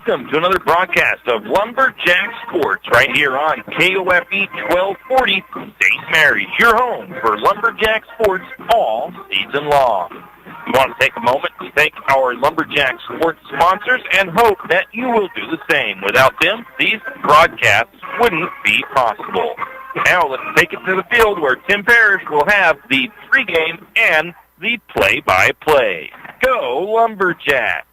welcome to another broadcast of Lumberjack Sports right here on KOFE 1240 St. Mary's, your home for Lumberjack Sports all season long. We want to take a moment to thank our Lumberjack Sports sponsors and hope that you will do the same. Without them, these broadcasts wouldn't be possible. Now let's take it to the field where Tim Parrish will have the pregame and the play-by-play. Go Lumberjacks!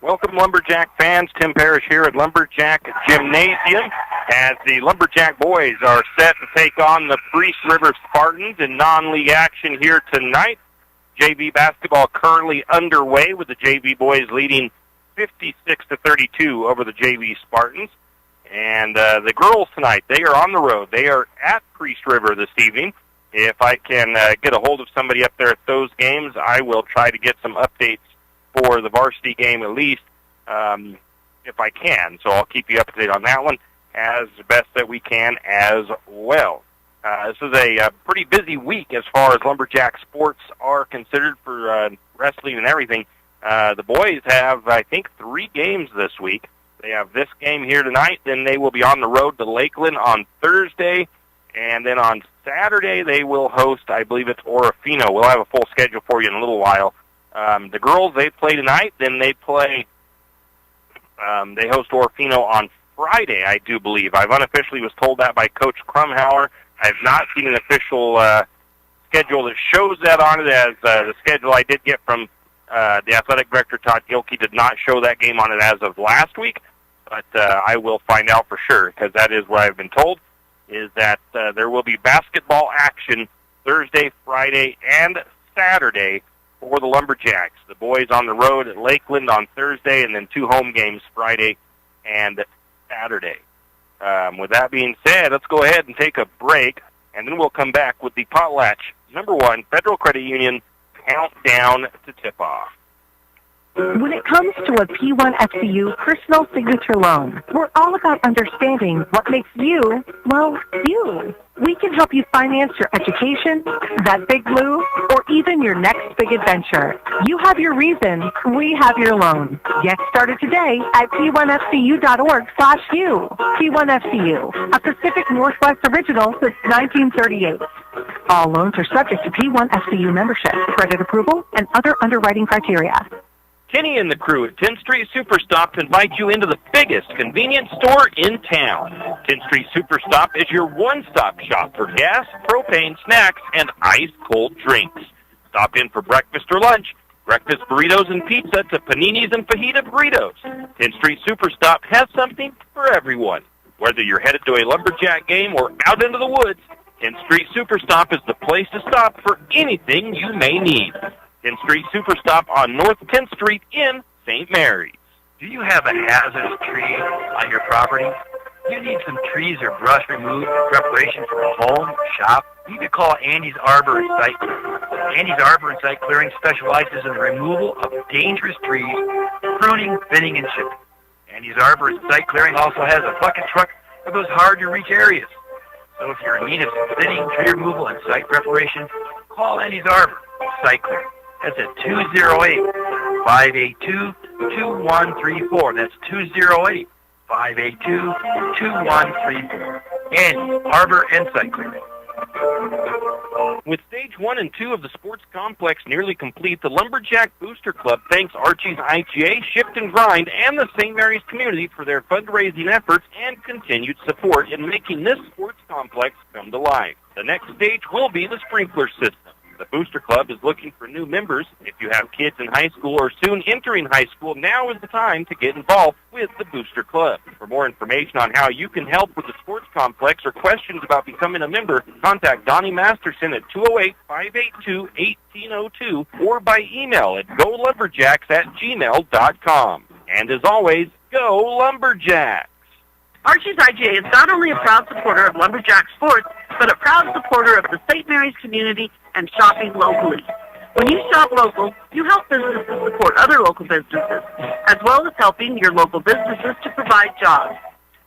Welcome, Lumberjack fans. Tim Parrish here at Lumberjack Gymnasium as the Lumberjack boys are set to take on the Priest River Spartans in non-league action here tonight. JV basketball currently underway with the JV boys leading 56-32 over the JV Spartans. And the girls tonight, they are on the road. They are at Priest River this evening. If I can get a hold of somebody up there at those games, I will try to get some updates for the varsity game at least, if I can. So I'll keep you up to date on that one as best that we can as well. This is a pretty busy week as far as Lumberjack sports are considered for wrestling and everything. The boys have, I think, 3 games this week. They have this game here tonight, then they will be on the road to Lakeland on Thursday, and then on Saturday they will host, I believe it's Orophino. We'll have a full schedule for you in a little while. The girls, they play tonight, then they play, they host Orophino on Friday, I do believe. I've unofficially was told that by Coach Krumhauer. I've not seen an official schedule that shows that on it, as the schedule I did get from the athletic director, Todd Gilkey, did not show that game on it as of last week, but I will find out for sure, because that is what I've been told, is that there will be basketball action Thursday, Friday, and Saturday for the Lumberjacks. The boys on the road at Lakeland on Thursday, and then 2 home games Friday and Saturday. With that being said, let's go ahead and take a break, and then we'll come back with the Potlatch #1 Federal Credit Union countdown to tip-off. When it comes to a P1 FCU personal signature loan, we're all about understanding what makes you, well, you. We can help you finance your education, that big move, or even your next big adventure. You have your reason, we have your loan. Get started today at p1fcu.org/u. P1FCU, a Pacific Northwest original since 1938. All loans are subject to P1 FCU membership, credit approval, and other underwriting criteria. Kenny and the crew at 10th Street Superstop invite you into the biggest convenience store in town. 10th Street Superstop is your one-stop shop for gas, propane, snacks, and ice-cold drinks. Stop in for breakfast or lunch, breakfast burritos and pizza to paninis and fajita burritos. 10th Street Superstop has something for everyone. Whether you're headed to a Lumberjack game or out into the woods, 10th Street Superstop is the place to stop for anything you may need. 10th Street Superstop on North 10th Street in St. Mary's. Do you have a hazardous tree on your property? Do you need some trees or brush removed in preparation for a home, shop? You can call Andy's Arbor and Site Clearing. Andy's Arbor and Site Clearing specializes in the removal of dangerous trees, pruning, thinning, and chipping. Andy's Arbor and Site Clearing also has a bucket truck for those hard-to-reach areas. So if you're in need of some thinning, tree removal, and site preparation, call Andy's Arbor Site Clearing. That's at 208-582-2134. That's 208-582-2134. Andy, Arbor and Site Clearing. With Stage 1 and 2 of the sports complex nearly complete, the Lumberjack Booster Club thanks Archie's IGA, Shift and Grind, and the St. Mary's community for their fundraising efforts and continued support in making this sports complex come to life. The next stage will be the sprinkler system. The Booster Club is looking for new members. If you have kids in high school or soon entering high school, now is the time to get involved with the Booster Club. For more information on how you can help with the sports complex or questions about becoming a member, contact Donnie Masterson at 208-582-1802 or by email at golumberjacks@gmail.com. And as always, go Lumberjacks! Archie's IGA is not only a proud supporter of Lumberjack sports, but a proud supporter of the St. Mary's community and shopping locally. When you shop local, you help businesses support other local businesses, as well as helping your local businesses to provide jobs.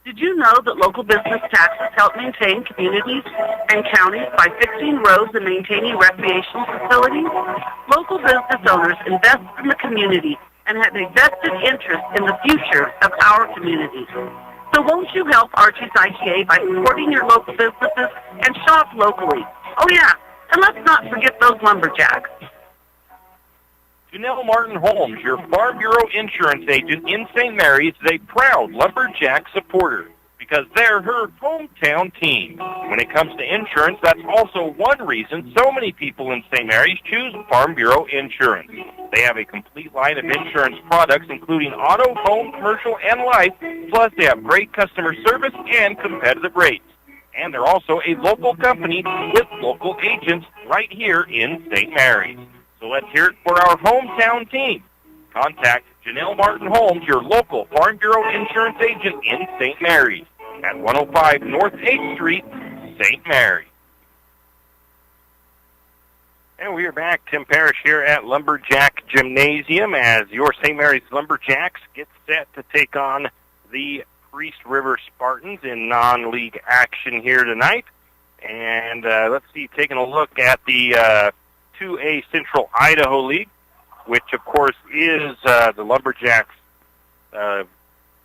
Did you know that local business taxes help maintain communities and counties by fixing roads and maintaining recreation facilities? Local business owners invest in the community and have a vested interest in the future of our community. So won't you help Archie's IGA by supporting your local businesses and shop locally? Oh yeah, and let's not forget those lumberjacks. Janelle Martin Holmes, your Farm Bureau insurance agent in St. Mary's, is a proud lumberjack supporter because they're her hometown team. When it comes to insurance, that's also one reason so many people in St. Mary's choose Farm Bureau insurance. They have a complete line of insurance products, including auto, home, commercial, and life, plus they have great customer service and competitive rates. And they're also a local company with local agents right here in St. Mary's. So let's hear it for our hometown team. Contact Janelle Martin Holmes, your local Farm Bureau insurance agent in St. Mary's at 105 North 8th Street, St. Mary. And we are back. Tim Parrish here at Lumberjack Gymnasium as your St. Mary's Lumberjacks get set to take on the Priest River Spartans in non-league action here tonight. And let's see, taking a look at the 2A Central Idaho League, which of course is the Lumberjacks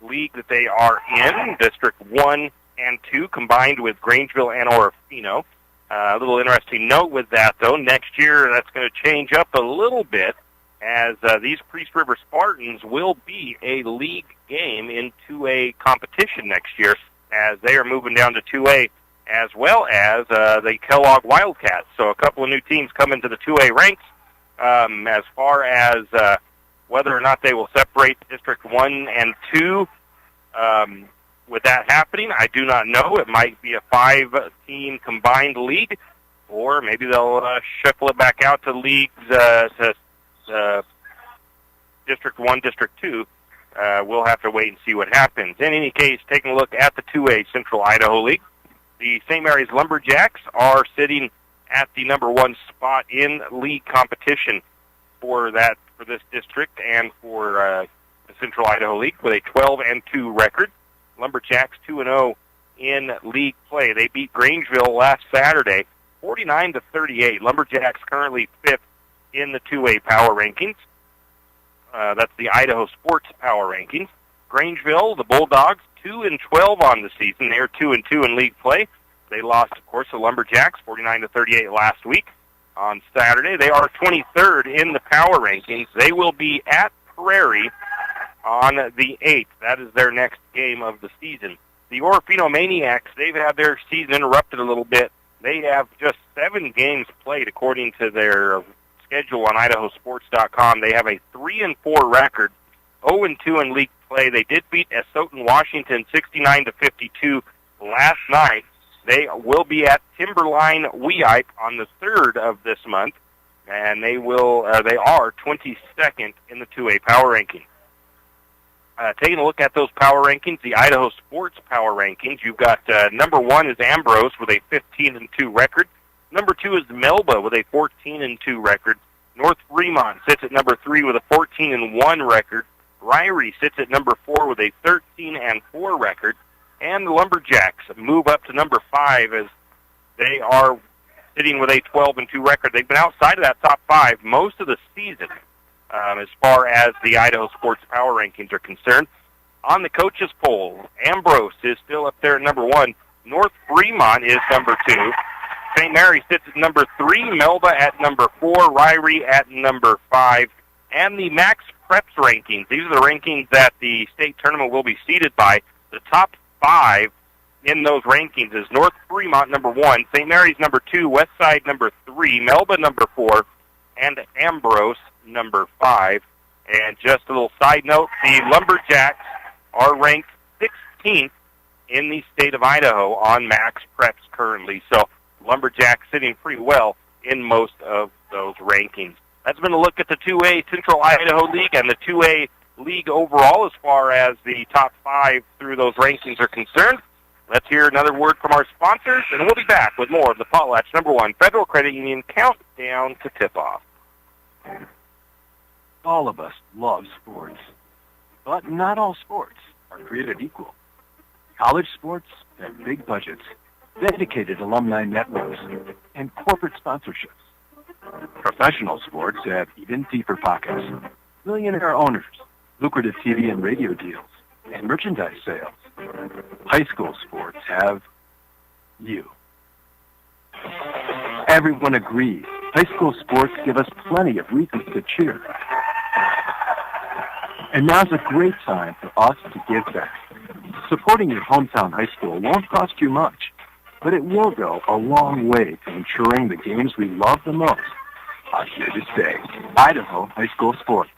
league that they are in, District 1 and 2, combined with Grangeville and Orophino. A little interesting note with that, though, next year that's going to change up a little bit as these Priest River Spartans will be a league game in 2A competition next year as they are moving down to 2A, as well as the Kellogg Wildcats. So a couple of new teams come into the 2A ranks. As far as whether or not they will separate District 1 and 2, with that happening, I do not know. It might be a 5-team combined league, or maybe they'll shuffle it back out to leagues to District 1, District 2. We'll have to wait and see what happens. In any case, taking a look at the 2A Central Idaho League, the St. Mary's Lumberjacks are sitting at the number 1 spot in league competition for this district and for the Central Idaho League with a 12-2 record. Lumberjacks 2-0 in league play. They beat Grangeville last Saturday, 49-38. Lumberjacks currently 5th in the 2A power rankings. That's the Idaho Sports Power Rankings. Grangeville, the Bulldogs, 2-12 on the season. They're 2-2 in league play. They lost, of course, to Lumberjacks, 49-38 last week on Saturday. They are 23rd in the power rankings. They will be at Prairie on the 8th. That is their next game of the season. The Orophino Maniacs, they've had their season interrupted a little bit. They have just 7 games played according to their schedule on idahosports.com. They have a 3-4 record, 0-2 in league play. They did beat Esoton, Washington 69-52 last night. They will be at Timberline Weippe on the 3rd of this month, and they are 22nd in the 2A power ranking. Taking a look at those power rankings, the Idaho Sports Power Rankings, you've got number 1 is Ambrose with a 15-2 record. Number 2 is Melba with a 14-2 record. North Fremont sits at number 3 with a 14-1 record. Ryrie sits at number 4 with a 13-4 record. And the Lumberjacks move up to number 5 as they are sitting with a 12-2 record. They've been outside of that top 5 most of the season as far as the Idaho Sports Power Rankings are concerned. On the coaches poll, Ambrose is still up there at number 1. North Fremont is number 2. St. Mary sits at number 3. Melba at number 4. Ryrie at number 5. And the Max Preps rankings. These are the rankings that the state tournament will be seeded by. The top 5 in those rankings is North Fremont number 1, St. Mary's number 2, Westside number 3, Melba number 4, and Ambrose number 5. And just a little side note, the Lumberjacks are ranked 16th in the state of Idaho on Max Preps currently. So Lumberjacks sitting pretty well in most of those rankings. That's been a look at the 2A Central Idaho League and the 2A League overall as far as the top 5 through those rankings are concerned. Let's hear another word from our sponsors, and we'll be back with more of the Potlatch number 1 Federal Credit Union Countdown to Tip-Off. All of us love sports, but not all sports are created equal. College sports have big budgets, dedicated alumni networks, and corporate sponsorships. Professional sports have even deeper pockets, millionaire owners, lucrative TV and radio deals, and merchandise sales. High school sports have you. Everyone agrees. High school sports give us plenty of reasons to cheer. And now's a great time for us to give back. Supporting your hometown high school won't cost you much, but it will go a long way to ensuring the games we love the most are here to stay. Idaho high school sports.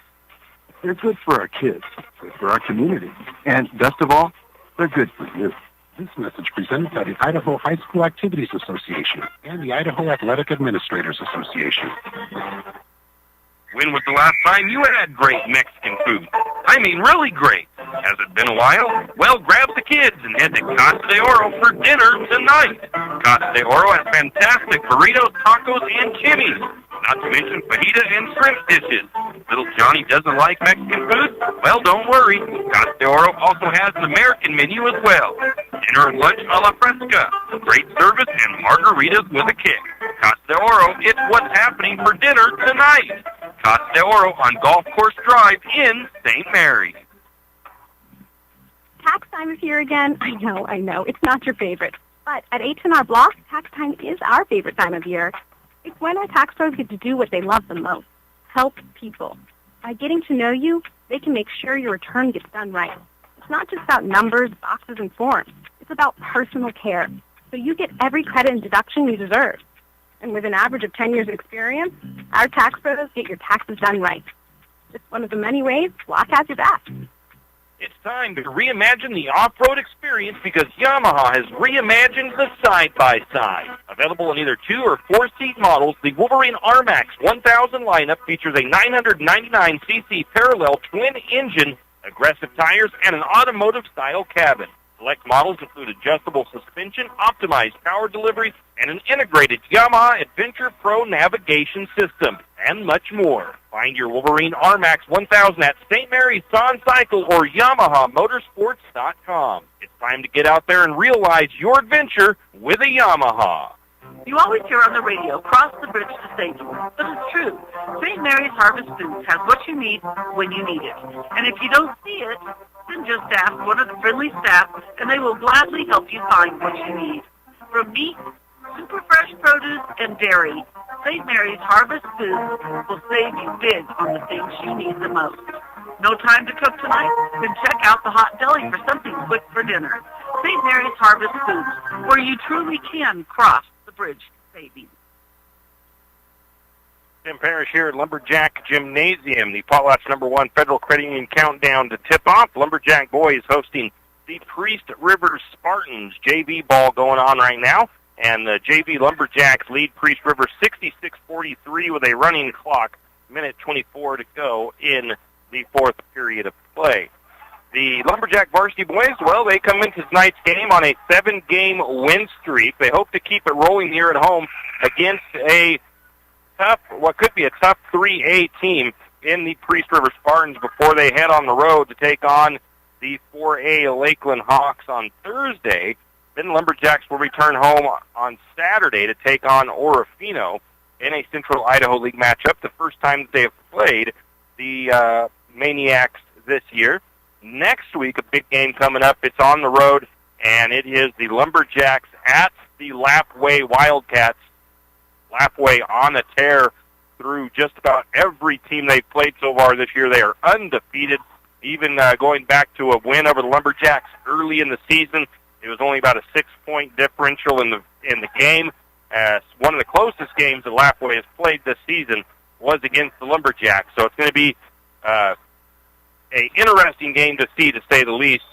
They're good for our kids, good for our community, and best of all, they're good for you. This message presented by the Idaho High School Activities Association and the Idaho Athletic Administrators Association. When was the last time you had great Mexican food? I mean, really great. Has it been a while? Well, grab the kids and head to Casa de Oro for dinner tonight. Casa de Oro has fantastic burritos, tacos, and chimneys. Not to mention fajita and shrimp dishes. Little Johnny doesn't like Mexican food? Well, don't worry. Casa de Oro also has an American menu as well. Dinner and lunch a la fresca. Great service and margaritas with a kick. Casa de Oro, it's what's happening for dinner tonight. Casa de Oro on Golf Course Drive in St. Mary's. Tax time is here again. I know. It's not your favorite. But at H&R Block, tax time is our favorite time of year. It's when our tax pros get to do what they love the most, help people. By getting to know you, they can make sure your return gets done right. It's not just about numbers, boxes, and forms. It's about personal care. So you get every credit and deduction you deserve. And with an average of 10 years of experience, our tax pros get your taxes done right. It's one of the many ways Block has your back. It's time to reimagine the off-road experience because Yamaha has reimagined the side-by-side. Available in either 2- or 4-seat models, the Wolverine RMAX 1000 lineup features a 999cc parallel twin-engine, aggressive tires, and an automotive-style cabin. Select models include adjustable suspension, optimized power delivery, and an integrated Yamaha Adventure Pro navigation system, and much more. Find your Wolverine RMAX 1000 at St. Mary's Son Cycle or YamahaMotorsports.com. It's time to get out there and realize your adventure with a Yamaha. You always hear on the radio, cross the bridge to safety. But it's true. St. Mary's Harvest Foods has what you need when you need it. And if you don't see it, then just ask one of the friendly staff, and they will gladly help you find what you need. From meat, super fresh produce, and dairy, St. Mary's Harvest Foods will save you big on the things you need the most. No time to cook tonight? Then check out the hot deli for something quick for dinner. St. Mary's Harvest Foods, where you truly can cross the bridge to saving. Tim Parrish here at Lumberjack Gymnasium, the Potlatch #1 Federal Credit Union Countdown to tip-off. Lumberjack boys hosting the Priest River Spartans JV ball going on right now. And the JV Lumberjacks lead Priest River 66-43 with a running clock, minute 24 to go in the fourth period of play. The Lumberjack varsity boys, well, they come into tonight's game on a 7-game win streak. They hope to keep it rolling here at home against a what could be a tough 3A team in the Priest River Spartans before they head on the road to take on the 4A Lakeland Hawks on Thursday. Then Lumberjacks will return home on Saturday to take on Orophino in a Central Idaho League matchup, the first time that they have played the Maniacs this year. Next week, a big game coming up. It's on the road, and it is the Lumberjacks at the Lapway Wildcats. Lapway on a tear through just about every team they've played so far this year. They are undefeated, even going back to a win over the Lumberjacks early in the season. It was only about a 6-point differential in the game. One of the closest games that Lapway has played this season was against the Lumberjacks. So it's going to be a interesting game to see, to say the least.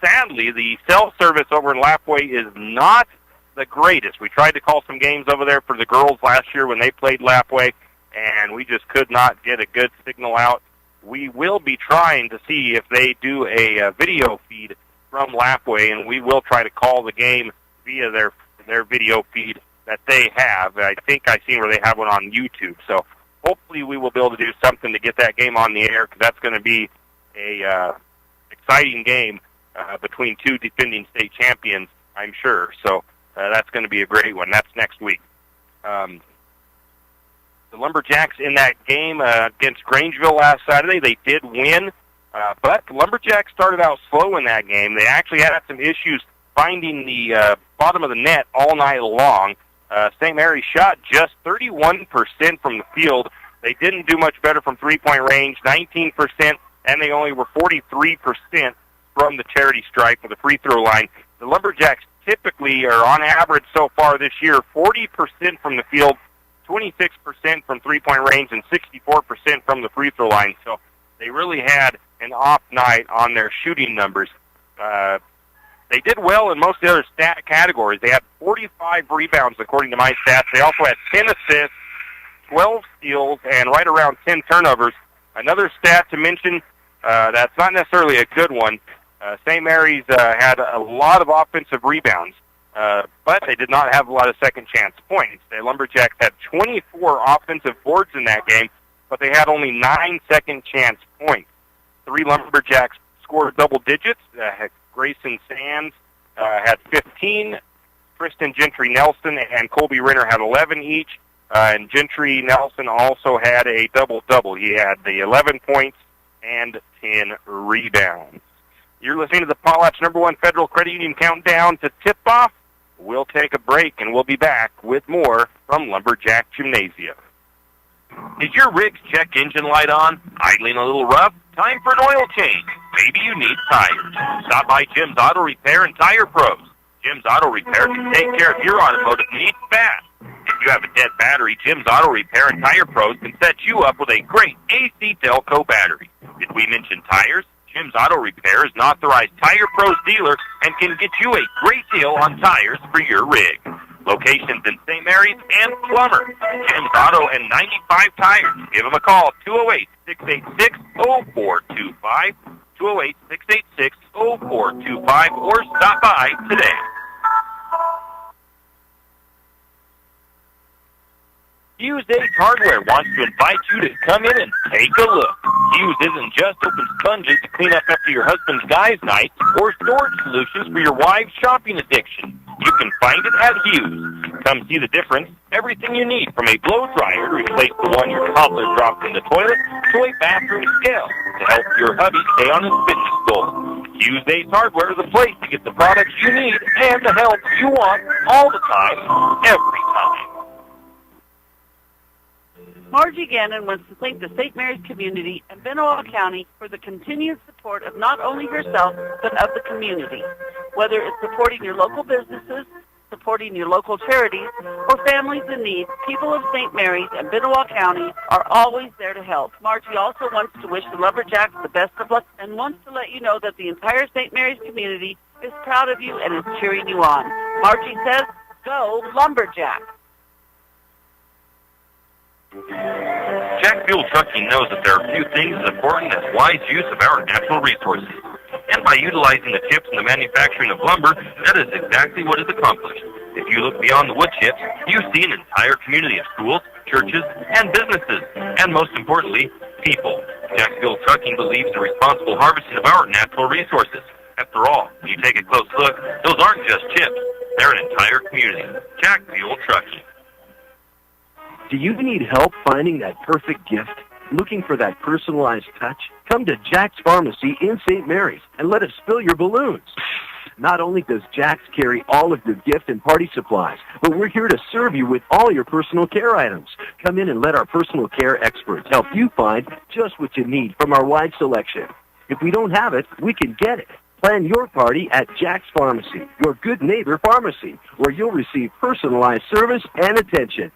Sadly, the cell service over in Lapway is not the greatest. We tried to call some games over there for the girls last year when they played Lapway, and we just could not get a good signal out. We will be trying to see if they do a video feed from Lapway, and we will try to call the game via their video feed that they have. I think I've seen where they have one on YouTube. So hopefully we will be able to do something to get that game on the air, because that's going to be a exciting game between two defending state champions, I'm sure. So that's going to be a great one. That's next week. The The Lumberjacks in that game against Grangeville last Saturday, they did win, but the Lumberjacks started out slow in that game. They actually had some issues finding the bottom of the net all night long. St. Mary's shot just 31% from the field. They didn't do much better from three-point range, 19%, and they only were 43% from the charity stripe or the free throw line. The Lumberjacks typically are on average so far this year 40% from the field, 26% from three-point range, and 64% from the free throw line. So they really had an off night on their shooting numbers. They did well in most of the other stat categories. They had 45 rebounds, according to my stats. They also had 10 assists, 12 steals, and right around 10 turnovers. Another stat to mention that's not necessarily a good one, St. Mary's had a lot of offensive rebounds, but they did not have a lot of second-chance points. The Lumberjacks had 24 offensive boards in that game, but they had only 9 second-chance points. 3 Lumberjacks scored double digits. Grayson Sands had 15. Kristen Gentry Nelson and Colby Renner had 11 each. And Gentry Nelson also had a double-double. He had the 11 points and 10 rebounds. You're listening to the Potlatch #1 Federal Credit Union Countdown to tip-off. We'll take a break, and we'll be back with more from Lumberjack Gymnasium. Is your rig's check engine light on? Idling a little rough? Time for an oil change. Maybe you need tires. Stop by Jim's Auto Repair and Tire Pros. Jim's Auto Repair can take care of your automotive needs fast. If you have a dead battery, Jim's Auto Repair and Tire Pros can set you up with a great AC Delco battery. Did we mention tires? Jim's Auto Repair is an authorized Tire Pros dealer and can get you a great deal on tires for your rig. Locations in St. Mary's and Plummer. Jim's Auto and 95 Tires. Give them a call, 208-686-0425, 208-686-0425, or stop by today. Hughes Ace Hardware wants to invite you to come in and take a look. Hughes isn't just open sponges to clean up after your husband's guys' night or storage solutions for your wife's shopping addiction. You can find it at Hughes. Come see the difference. Everything you need from a blow dryer to replace the one your toddler dropped in the toilet to a bathroom scale to help your hubby stay on his fitness goal. Hughes Ace Hardware is the place to get the products you need and the help you want all the time, every time. Margie Gannon wants to thank the St. Mary's community and Benoit County for the continued support of not only herself, but of the community. Whether it's supporting your local businesses, supporting your local charities, or families in need, people of St. Mary's and Benoit County are always there to help. Margie also wants to wish the Lumberjacks the best of luck and wants to let you know that the entire St. Mary's community is proud of you and is cheering you on. Margie says, go Lumberjacks! Jack Fuel Trucking knows that there are few things as important as wise use of our natural resources. And by utilizing the chips in the manufacturing of lumber, that is exactly what is accomplished. If you look beyond the wood chips, you see an entire community of schools, churches, and businesses, and most importantly, people. Jack Fuel Trucking believes in responsible harvesting of our natural resources. After all, when you take a close look, those aren't just chips. They're an entire community. Jack Fuel Trucking. Do you need help finding that perfect gift? Looking for that personalized touch? Come to Jack's Pharmacy in St. Mary's and let us fill your balloons. Not only does Jack's carry all of your gift and party supplies, but we're here to serve you with all your personal care items. Come in and let our personal care experts help you find just what you need from our wide selection. If we don't have it, we can get it. Plan your party at Jack's Pharmacy, your good neighbor pharmacy, where you'll receive personalized service and attention.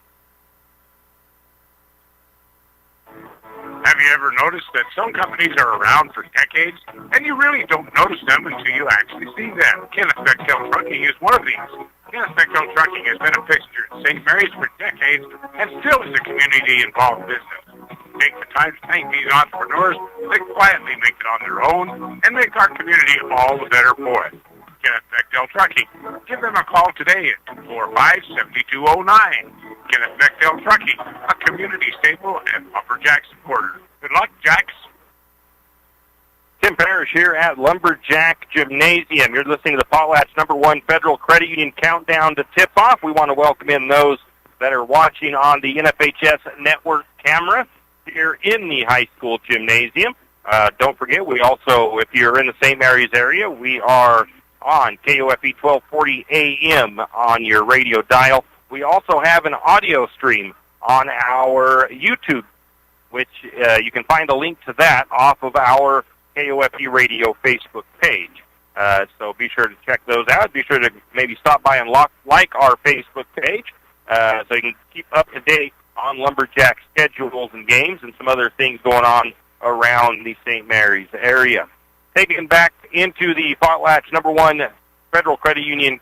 Have you ever noticed that some companies are around for decades, and you really don't notice them until you actually see them? Kenneth Bechtel Trucking is one of these. Kenneth Bechtel Trucking has been a fixture in St. Mary's for decades and still is a community-involved business. Take the time to thank these entrepreneurs that quietly make it on their own and make our community all the better for it. Kenneth Bechtel Trucking. Give them a call today at 245-7209. Kenneth Bechtel Trucking, a community staple and Lumberjack supporter. Good luck, Jacks. Tim Parrish here at Lumberjack Gymnasium. You're listening to the Potlatch #1 Federal Credit Union Countdown to tip-off. We want to welcome in those that are watching on the NFHS network camera here in the high school gymnasium. Don't forget, we also, if you're in the St. Mary's area, we are on KOFE 1240 AM on your radio dial. We also have an audio stream on our YouTube, which you can find a link to that off of our KOFE Radio Facebook page. So be sure to check those out. Be sure to maybe stop by and like our Facebook page so you can keep up to date on Lumberjack schedules and games and some other things going on around the St. Mary's area. Taking back into the Potlatch #1 Federal Credit Union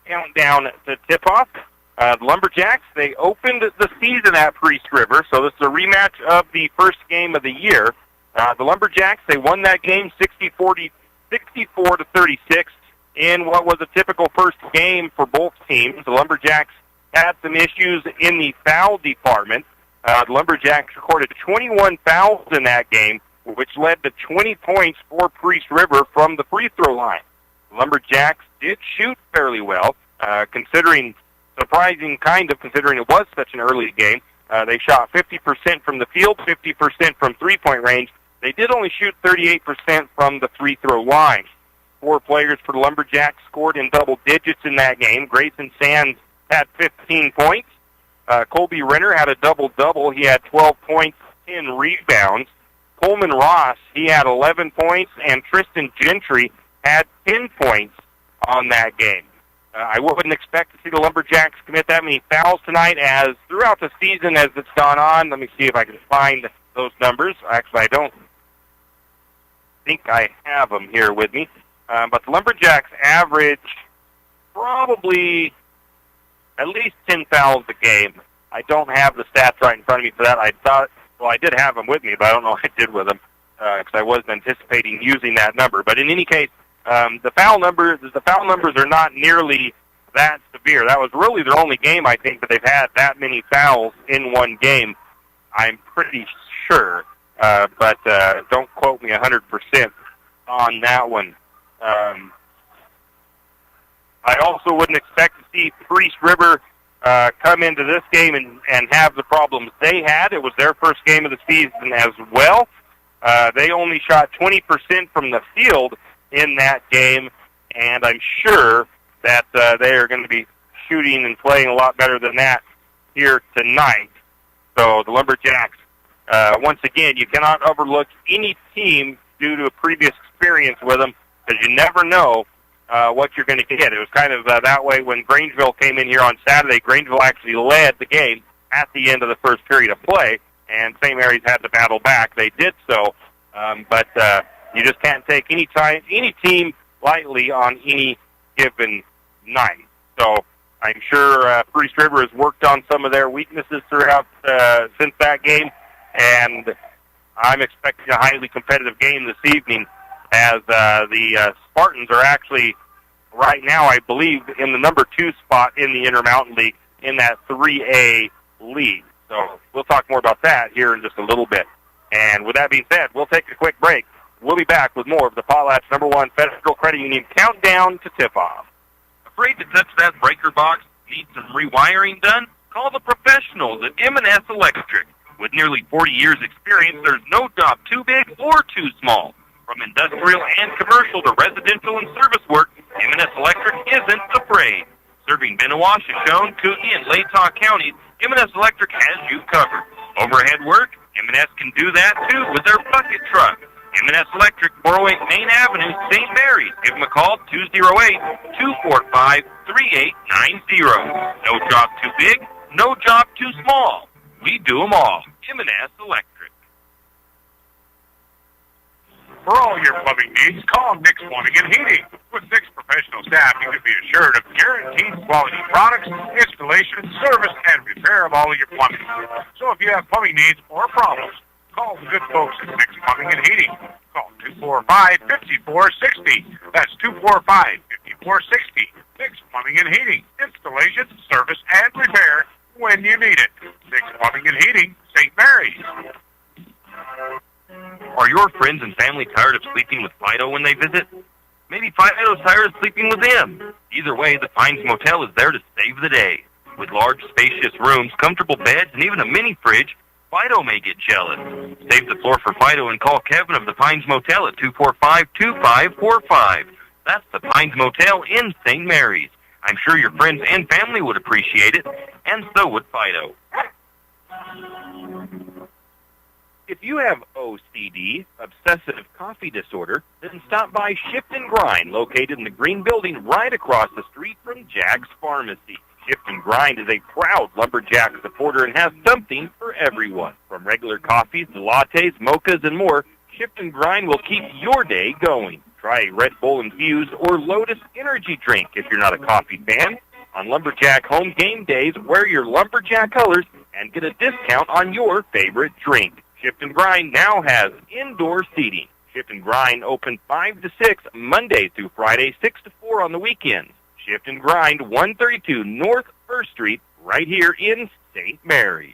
countdown to tip-off. The Lumberjacks, they opened the season at Priest River, so this is a rematch of the first game of the year. The Lumberjacks, they won that game 64-36 in what was a typical first game for both teams. The Lumberjacks had some issues in the foul department. The Lumberjacks recorded 21 fouls in that game, which led to 20 points for Priest River from the free throw line. The Lumberjacks did shoot fairly well, considering it was such an early game. They shot 50% from the field, 50% from three-point range. They did only shoot 38% from the free throw line. 4 players for the Lumberjacks scored in double digits in that game. Grayson Sands had 15 points. Colby Renner had a double-double. He had 12 points, 10 rebounds. Coleman Ross, he had 11 points, and Tristan Gentry had 10 points on that game. I wouldn't expect to see the Lumberjacks commit that many fouls tonight, as throughout the season as it's gone on. Let me see if I can find those numbers. Actually, I don't think I have them here with me. But the Lumberjacks average probably at least 10 fouls a game. I don't have the stats right in front of me for that. I did have them with me, but I don't know what I did with them because I wasn't anticipating using that number. But in any case, the foul numbers are not nearly that severe. That was really their only game, I think, that they've had that many fouls in one game. I'm pretty sure, but don't quote me 100% on that one. I also wouldn't expect to see Priest River come into this game and have the problems they had. It was their first game of the season as well. They only shot 20% from the field in that game, and I'm sure that they are going to be shooting and playing a lot better than that here tonight. So the Lumberjacks, once again, you cannot overlook any team due to a previous experience with them, because you never know what you're going to get. It was kind of that way when Grangeville came in here on Saturday. Grangeville actually led the game at the end of the first period of play, and St. Mary's had to battle back. They did so, but you just can't take any team lightly on any given night. So I'm sure Priest River has worked on some of their weaknesses throughout since that game, and I'm expecting a highly competitive game this evening, as the Spartans are actually, right now, I believe, in the number 2 spot in the Intermountain League in that 3A league. So we'll talk more about that here in just a little bit. And with that being said, we'll take a quick break. We'll be back with more of the Potlatch #1 Federal Credit Union countdown to tip-off. Afraid to touch that breaker box? Need some rewiring done? Call the professionals at M&S Electric. With nearly 40 years' experience, there's no job too big or too small. From industrial and commercial to residential and service work, M&S Electric isn't afraid. Serving Bennewash, Shoshone, Kootenai, and Latah counties, M&S Electric has you covered. Overhead work, M&S can do that too with their bucket truck. M&S Electric, 408 Main Avenue, St. Mary's. Give them a call, 208-245-3890. No job too big, no job too small. We do them all. M&S Electric. For all your plumbing needs, call Nick's Plumbing and Heating. With Nick's professional staff, you can be assured of guaranteed quality products, installation, service, and repair of all of your plumbing. So if you have plumbing needs or problems, call the good folks at Nick's Plumbing and Heating. Call 245-5460. That's 245-5460. Nick's Plumbing and Heating. Installation, service, and repair when you need it. Nick's Plumbing and Heating, St. Mary's. Are your friends and family tired of sleeping with Fido when they visit? Maybe Fido's tired of sleeping with them. Either way, the Pines Motel is there to save the day. With large, spacious rooms, comfortable beds, and even a mini fridge, Fido may get jealous. Save the floor for Fido and call Kevin of the Pines Motel at 245-2545. That's the Pines Motel in St. Mary's. I'm sure your friends and family would appreciate it, and so would Fido. If you have OCD, obsessive coffee disorder, then stop by Shift and Grind, located in the green building right across the street from Jack's Pharmacy. Shift and Grind is a proud Lumberjack supporter and has something for everyone. From regular coffees to lattes, mochas, and more, Shift and Grind will keep your day going. Try a Red Bull Infused or Lotus Energy drink if you're not a coffee fan. On Lumberjack home game days, wear your Lumberjack colors and get a discount on your favorite drink. Shift and Grind now has indoor seating. Shift and Grind open 5 to 6 Monday through Friday, 6 to 4 on the weekends. Shift and Grind, 132 North 1st Street, right here in St. Mary's.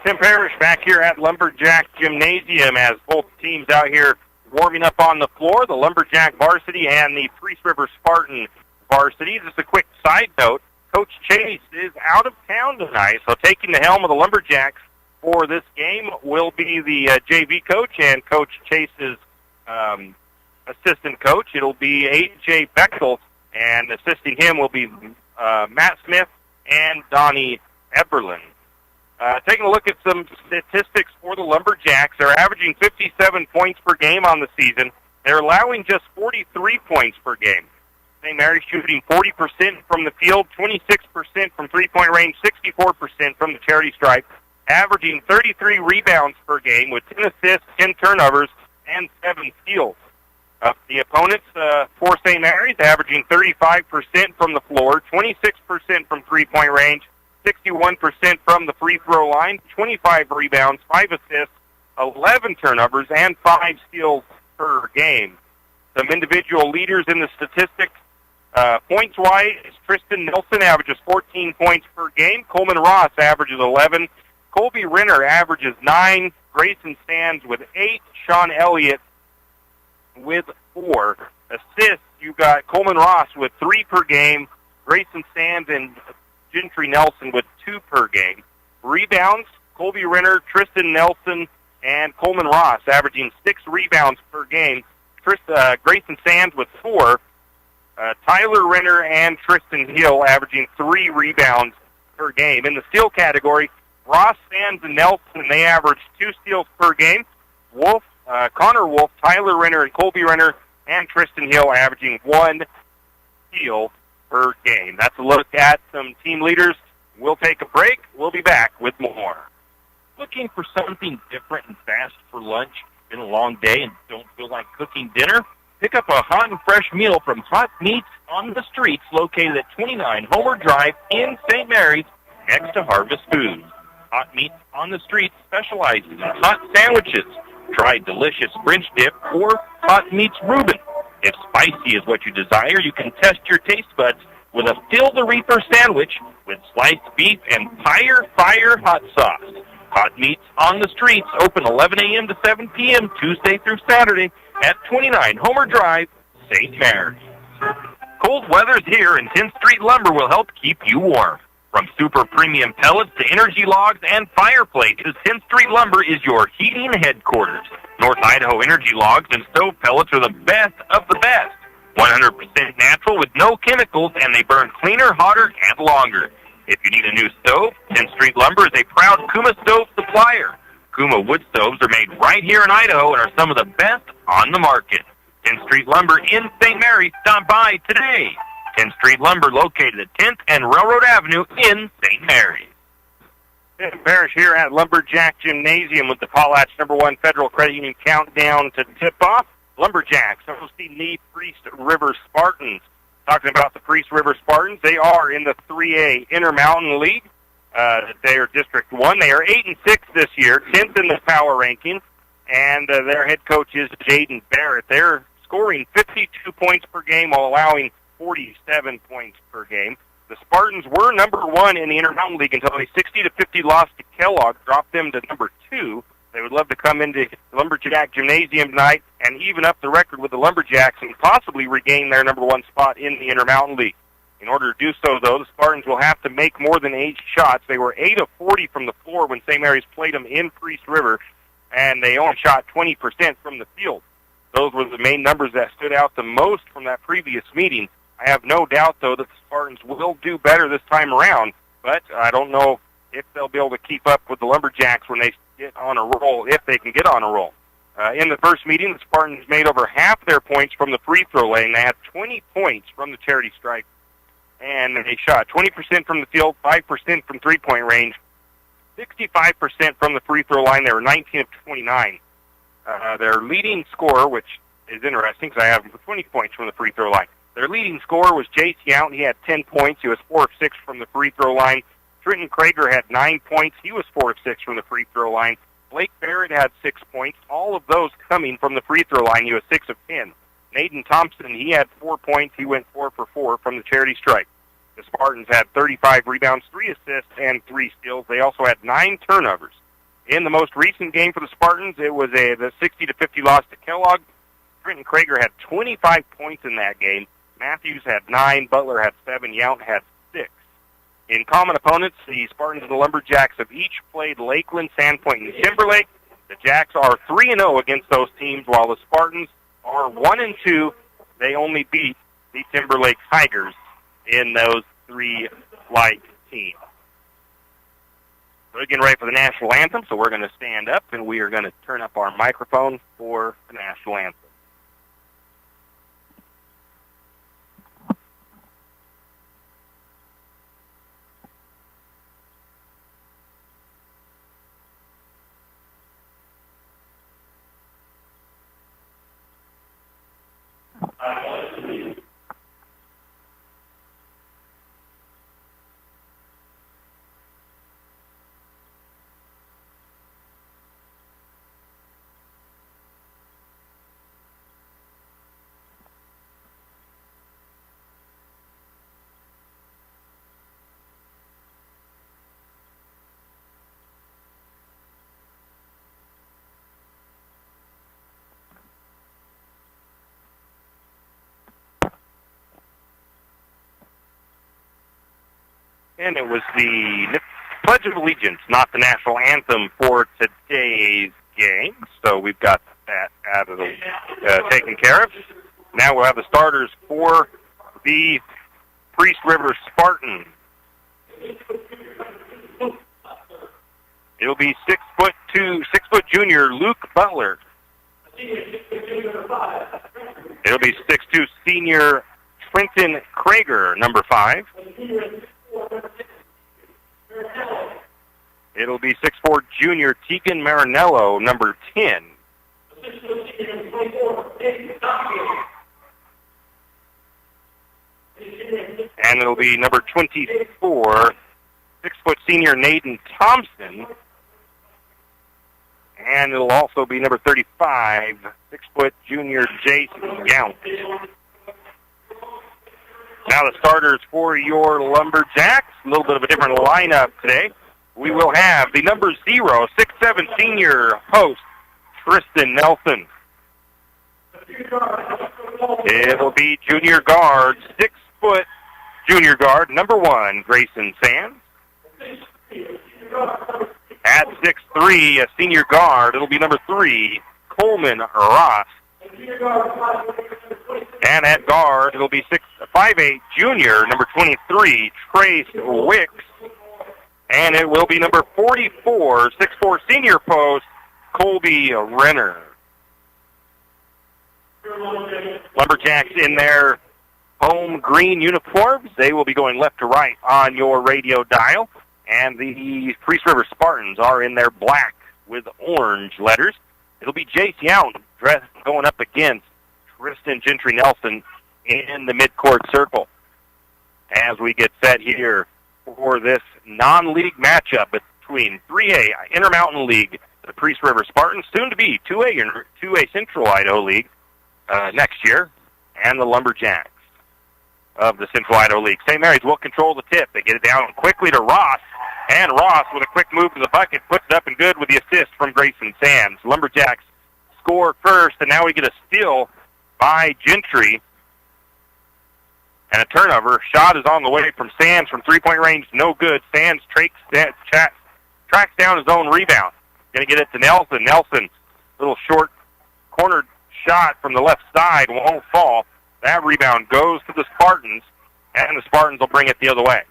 Tim Parrish back here at Lumberjack Gymnasium as both teams out here warming up on the floor, the Lumberjack varsity and the Priest River Spartan varsity. Just a quick side note, Coach Chase is out of town tonight, so taking the helm of the Lumberjacks for this game will be the JV coach and Coach Chase's assistant coach. It'll be A.J. Bechtel, and assisting him will be Matt Smith and Donnie Eberlin. Taking a look at some statistics for the Lumberjacks, they're averaging 57 points per game on the season. They're allowing just 43 points per game. St. Mary's shooting 40% from the field, 26% from three-point range, 64% from the charity stripe, averaging 33 rebounds per game with 10 assists, 10 turnovers, and 7 steals. The opponents for St. Mary's averaging 35% from the floor, 26% from three-point range, 61% from the free throw line, 25 rebounds, 5 assists, 11 turnovers, and 5 steals per game. Some individual leaders in the statistics. Points-wise, Tristan Nelson averages 14 points per game. Coleman Ross averages 11. Colby Renner averages 9. Grayson Sands with 8. Sean Elliott with 4. Assists, you got Coleman Ross with 3 per game. Grayson Sands and Gentry Nelson with 2 per game. Rebounds, Colby Renner, Tristan Nelson, and Coleman Ross averaging 6 rebounds per game. Grayson Sands with 4. Tyler Renner and Tristan Hill averaging 3 rebounds per game. In the steal category, Ross, Sands, and Nelson, they average 2 steals per game. Connor Wolf, Tyler Renner, and Colby Renner, and Tristan Hill averaging 1 steal per game. That's a look at some team leaders. We'll take a break. We'll be back with more. Looking for something different and fast for lunch? Been a long day and don't feel like cooking dinner? Pick up a hot and fresh meal from Hot Meats on the Streets, located at 29 Homer Drive in St. Mary's, next to Harvest Foods. Hot Meats on the Streets specializes in hot sandwiches. Try delicious French dip or Hot Meats Reuben. If spicy is what you desire, you can test your taste buds with a Fill the Reaper sandwich with sliced beef and Fire hot sauce. Hot Meats on the Streets, open 11 a.m. to 7 p.m. Tuesday through Saturday at 29 Homer Drive, St. Mary's. Cold weather's here, and 10th Street Lumber will help keep you warm. From super premium pellets to energy logs and fireplaces, 10th Street Lumber is your heating headquarters. North Idaho energy logs and stove pellets are the best of the best. 100% natural with no chemicals, and they burn cleaner, hotter, and longer. If you need a new stove, 10th Street Lumber is a proud Kuma stove supplier. Kuma wood stoves are made right here in Idaho and are some of the best on the market. 10th Street Lumber in St. Mary. Stop by today. 10th Street Lumber located at 10th and Railroad Avenue in St. Mary's. Tim Parrish here at Lumberjack Gymnasium with the Potlatch #1 Federal Credit Union countdown to tip-off. Lumberjacks hosting the Priest River Spartans. Talking about the Priest River Spartans, they are in the 3A Intermountain League. They are District 1. They are 8-6 this year, 10th in the power ranking, and their head coach is Jaden Barrett. They're scoring 52 points per game while allowing 47 points per game. The Spartans were number 1 in the Intermountain League until a 60-50 loss to Kellogg dropped them to number 2. They would love to come into Lumberjack Gymnasium tonight and even up the record with the Lumberjacks and possibly regain their number 1 spot in the Intermountain League. In order to do so, though, the Spartans will have to make more than 8 shots. They were 8 of 40 from the floor when St. Mary's played them in Priest River, and they only shot 20% from the field. Those were the main numbers that stood out the most from that previous meeting. I have no doubt, though, that the Spartans will do better this time around, but I don't know if they'll be able to keep up with the Lumberjacks when they get on a roll, if they can get on a roll. In the first meeting, the Spartans made over half their points from the free throw lane. They had 20 points from the charity stripe, and they shot 20% from the field, 5% from three-point range, 65% from the free throw line. They were 19 of 29. Their leading scorer, which is interesting because I have 20 points from the free throw line. Their leading scorer was Jace Yount. He had 10 points. He was 4 of 6 from the free throw line. Trenton Krager had 9 points. He was 4 of 6 from the free throw line. Blake Barrett had 6 points. All of those coming from the free throw line. He was 6 of 10. Naden Thompson, he had 4 points. He went 4 for 4 from the charity stripe. The Spartans had 35 rebounds, 3 assists, and 3 steals. They also had 9 turnovers. In the most recent game for the Spartans, it was the 60-50 loss to Kellogg. Trenton Krager had 25 points in that game. Matthews had 9. Butler had 7. Yount had 6. In common opponents, the Spartans and the Lumberjacks have each played Lakeland, Sandpoint, and Timberlake. The Jacks are 3-0 against those teams, while the Spartans are 1-2. They only beat the Timberlake Tigers in those 3 like teams. We're getting ready for the national anthem, so we're going to stand up and we are going to turn up our microphone for the national anthem. And it was the Pledge of Allegiance, not the national anthem for today's game. So we've got that out of the taken care of. Now we'll have the starters for the Priest River Spartans. It'll be 6'2", 6' junior Luke Butler. It'll be 6'2" senior Trenton Krager, number 5. It'll be 6'4" junior Tegan Marinello, number 10. And it'll be number 24, 6' senior Naden Thompson. And it'll also be number 35, 6' junior Jason Yount. Now the starters for your Lumberjacks, a little bit of a different lineup today. We will have the number 0, 6'7" senior host, Tristan Nelson. It'll be junior guard, 6' junior guard, number 1, Grayson Sands. At 6'3", a senior guard, it'll be number 3, Coleman Ross. And at guard, it'll be 5'8", junior, number 23, Trace Wicks. And it will be number 44, 6'4", senior post, Colby Renner. Lumberjacks in their home green uniforms. They will be going left to right on your radio dial. And the Priest River Spartans are in their black with orange letters. It'll be Jace Yount going up against Tristan Gentry Nelson in the midcourt circle. As we get set here for this non-league matchup between 3A Intermountain League, the Priest River Spartans, soon to be 2A Central Idaho League next year, and the Lumberjacks of the Central Idaho League. St. Mary's will control the tip. They get it down quickly to Ross, And Ross, with a quick move to the bucket, puts it up and good with the assist from Grayson Sands. Lumberjacks score first, and now we get a steal by Gentry. And a turnover. Shot is on the way from Sands from three-point range. No good. Sands tracks down his own rebound. Going to get it to Nelson. Nelson, little short cornered shot from the left side, won't fall. That rebound goes to the Spartans, and the Spartans will bring it the other way.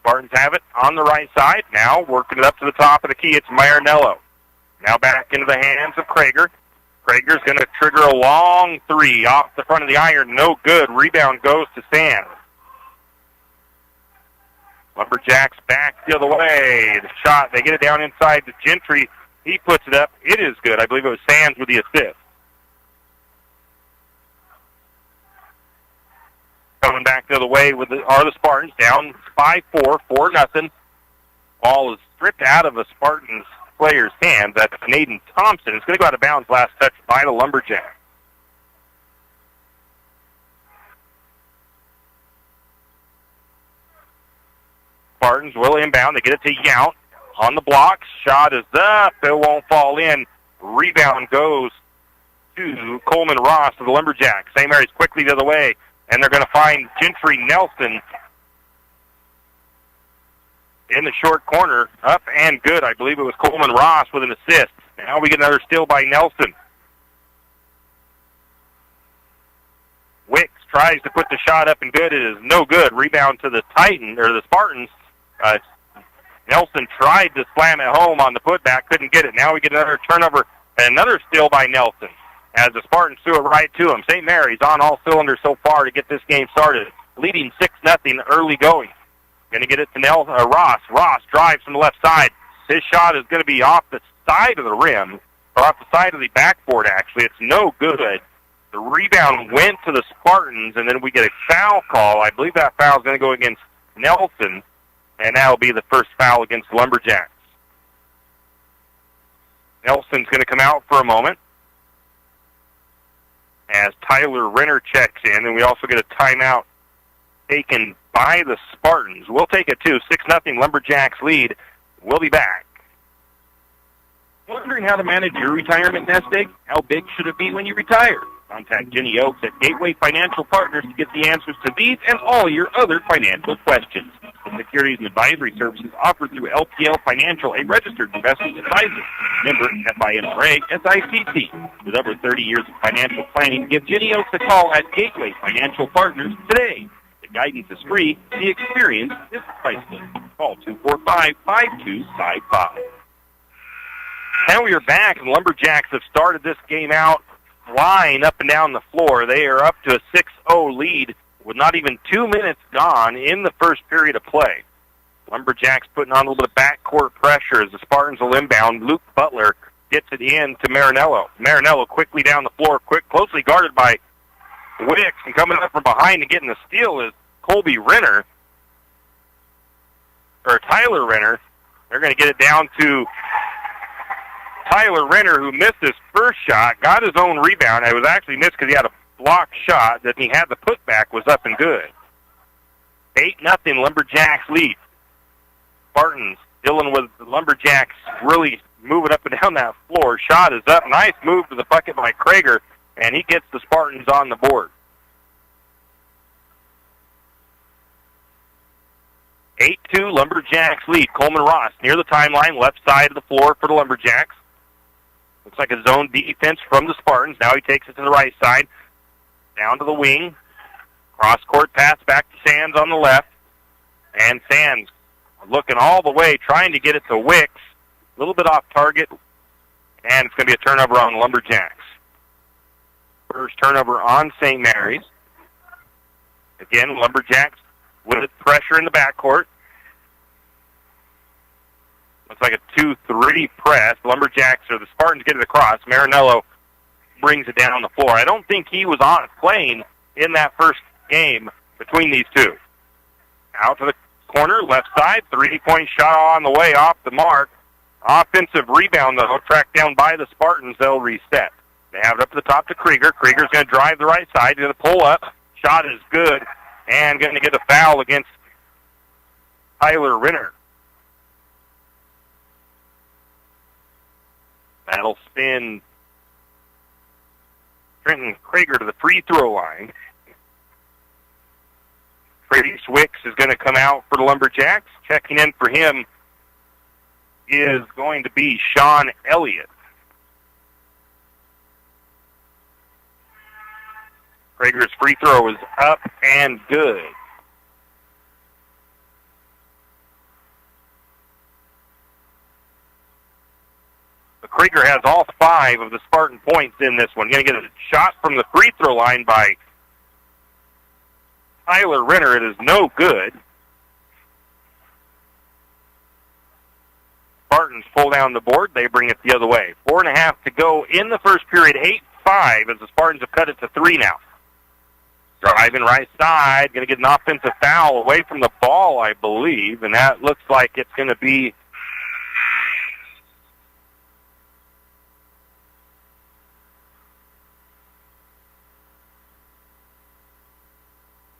Spartans have it on the right side. Now working it up to the top of the key. It's Marinello. Now back into the hands of Krager. Krager's going to trigger a long three off the front of the iron. No good. Rebound goes to Sands. Lumberjacks back the other way. The shot, they get it down inside to Gentry. He puts it up. It is good. I believe it was Sands with the assist. Coming back the other way are the Spartans, down 5-4, 4-0. Ball is stripped out of the Spartans player's hands. That's Naden Thompson. It's going to go out of bounds, last touch by the Lumberjacks. Spartans will inbound. They get it to Yount on the block. Shot is up. It won't fall in. Rebound goes to Coleman Ross of the Lumberjacks. St. Mary's quickly the other way, and they're going to find Gentry Nelson in the short corner, up and good. I believe it was Coleman Ross with an assist. Now we get another steal by Nelson. Wicks tries to put the shot up and good. It is no good. Rebound to the Spartans. Nelson tried to slam it home on the putback, couldn't get it. Now we get another turnover and another steal by Nelson as the Spartans threw it right to him. St. Mary's on all cylinders so far to get this game started, leading 6-0 early going. Going to get it to Ross. Ross drives from the left side. His shot is going to be off the side of the rim, or off the side of the backboard, actually. It's no good. The rebound went to the Spartans, and then we get a foul call. I believe that foul is going to go against Nelson, and that will be the first foul against the Lumberjacks. Nelson's going to come out for a moment as Tyler Renner checks in, and we also get a timeout taken by the Spartans. We'll take it too. 6-0 Lumberjacks lead. We'll be back. Wondering how to manage your retirement nest egg? How big should it be when you retire? Contact Jenny Oaks at Gateway Financial Partners to get the answers to these and all your other financial questions. The securities and advisory services offered through LPL Financial, a registered investment advisor. Member FINRA SIPC. With over 30 years of financial planning, give Jenny Oaks a call at Gateway Financial Partners today. The guidance is free. The experience is priceless. Call 245-5255. Now we are back, and Lumberjacks have started this game out flying up and down the floor. They are up to a 6-0 lead with not even 2 minutes gone in the first period of play. Lumberjacks putting on a little bit of backcourt pressure as the Spartans will inbound. Luke Butler gets it in to Marinello. Marinello quickly down the floor, closely guarded by Wicks, and coming up from behind and getting the steal is Tyler Renner. They're going to get it down to Tyler Renner, who missed his first shot, got his own rebound. It was actually missed because he had a blocked shot that he had. The putback was up and good. 8-0 Lumberjacks lead. Spartans dealing with the Lumberjacks really moving up and down that floor. Shot is up. Nice move to the bucket by Krager, and he gets the Spartans on the board. 8-2 Lumberjacks lead. Coleman Ross near the timeline, left side of the floor for the Lumberjacks. Looks like a zone defense from the Spartans. Now he takes it to the right side, down to the wing. Cross-court pass back to Sands on the left. And Sands looking all the way, trying to get it to Wicks. A little bit off target, and it's going to be a turnover on the Lumberjacks. First turnover on St. Mary's. Again, Lumberjacks with pressure in the backcourt. Looks like a 2-3 press. The Spartans get it across. Marinello brings it down on the floor. I don't think he was playing in that first game between these two. Out to the corner, left side, 3-point shot on the way, off the mark. Offensive rebound, though, tracked down by the Spartans. They'll reset. They have it up to the top to Krieger. Krieger's going to drive the right side. Going to pull up. Shot is good, and going to get a foul against Tyler Renner. send Trenton Krager to the free throw line. Brady Swicks is going to come out for the Lumberjacks. Checking in for him is going to be Sean Elliott. Krager's free throw is up and good. But Krager has all 5 of the Spartan points in this one. Going to get a shot from the free throw line by Tyler Renner. It is no good. Spartans pull down the board. They bring it the other way. 4.5 to go in the first period. 8-5 as the Spartans have cut it to 3 now. Driving right side. Going to get an offensive foul away from the ball, I believe. And that looks like it's going to be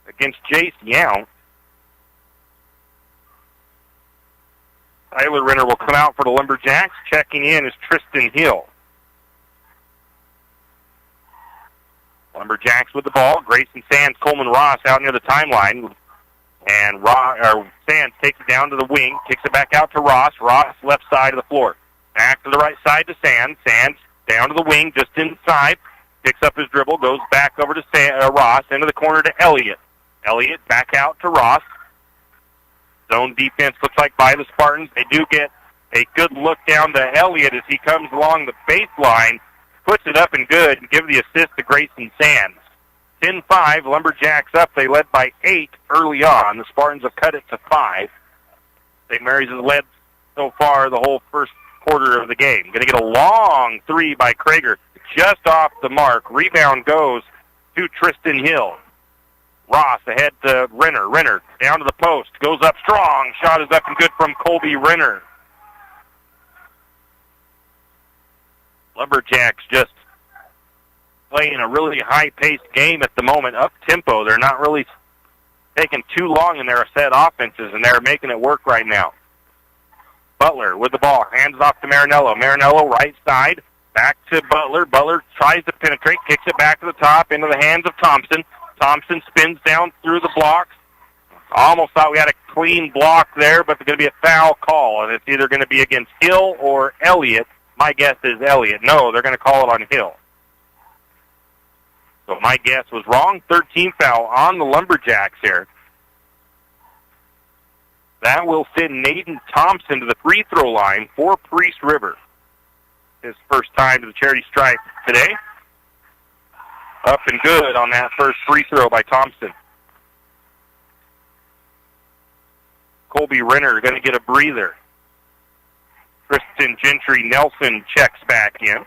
against Jace Young. Tyler Renner will come out for the Lumberjacks. Checking in is Tristan Hill. Lumberjacks with the ball. Grayson Sands, Coleman Ross out near the timeline. And Sands takes it down to the wing, kicks it back out to Ross. Ross, left side of the floor. Back to the right side to Sands. Sands down to the wing, just inside. Picks up his dribble, goes back over to Ross, into the corner to Elliott. Elliott back out to Ross. Zone defense looks like by the Spartans. They do get a good look down to Elliott as he comes along the baseline, puts it up and good, and give the assist to Grayson Sands. 10-5, Lumberjacks up. They led by 8 early on. The Spartans have cut it to 5. St. Mary's has led so far the whole first quarter of the game. Going to get a long 3 by Krager, just off the mark. Rebound goes to Tristan Hill. Ross ahead to Renner. Renner down to the post. Goes up strong. Shot is up and good from Colby Renner. Lumberjacks just playing a really high-paced game at the moment. Up-tempo. They're not really taking too long in their set offenses, and they're making it work right now. Butler with the ball. Hands off to Marinello. Marinello right side. Back to Butler. Butler tries to penetrate. Kicks it back to the top into the hands of Thompson. Thompson spins down through the blocks. Almost thought we had a clean block there, but there's going to be a foul call, and it's either going to be against Hill or Elliott. My guess is Elliott. No, they're going to call it on Hill. So my guess was wrong. 13 foul on the Lumberjacks here. That will send Naden Thompson to the free throw line for Priest River. His first time to the charity stripe today. Up and good on that first free throw by Thompson. Colby Renner going to get a breather. Kristen Gentry Nelson checks back in.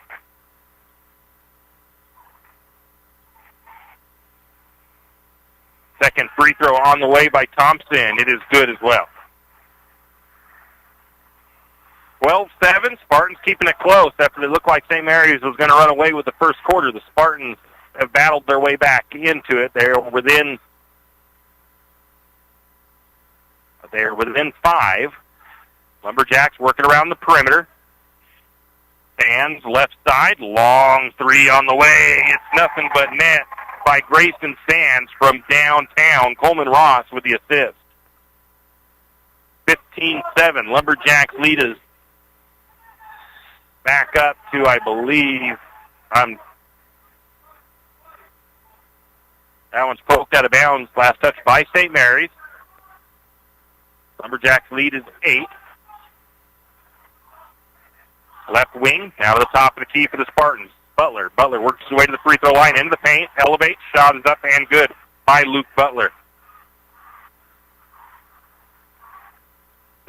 Second free throw on the way by Thompson. It is good as well. 12-7. Spartans keeping it close after it looked like St. Mary's was going to run away with the first quarter. The Spartans have battled their way back into it. They're within 5. Lumberjacks working around the perimeter. Sands left side, long 3 on the way. It's nothing but net by Grayson Sands from downtown. Coleman Ross with the assist. 15-7. Lumberjacks lead is back up to, I believe, that one's poked out of bounds. Last touch by St. Mary's. Lumberjacks lead is 8. Left wing, now to the top of the key for the Spartans. Butler works his way to the free throw line, into the paint, elevates, shot is up and good by Luke Butler.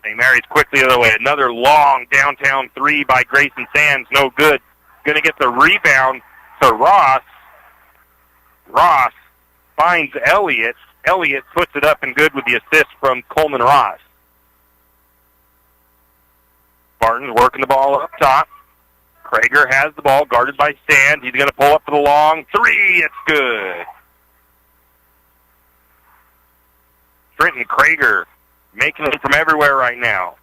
St. Mary's quickly the other way. Another long downtown 3 by Grayson Sands, no good. Going to get the rebound to Ross. Ross finds Elliott. Elliott puts it up and good with the assist from Coleman Ross. Spartans working the ball up top. Krager has the ball, guarded by Sands. He's going to pull up for the long 3. It's good. Trenton Krager making it from everywhere right now.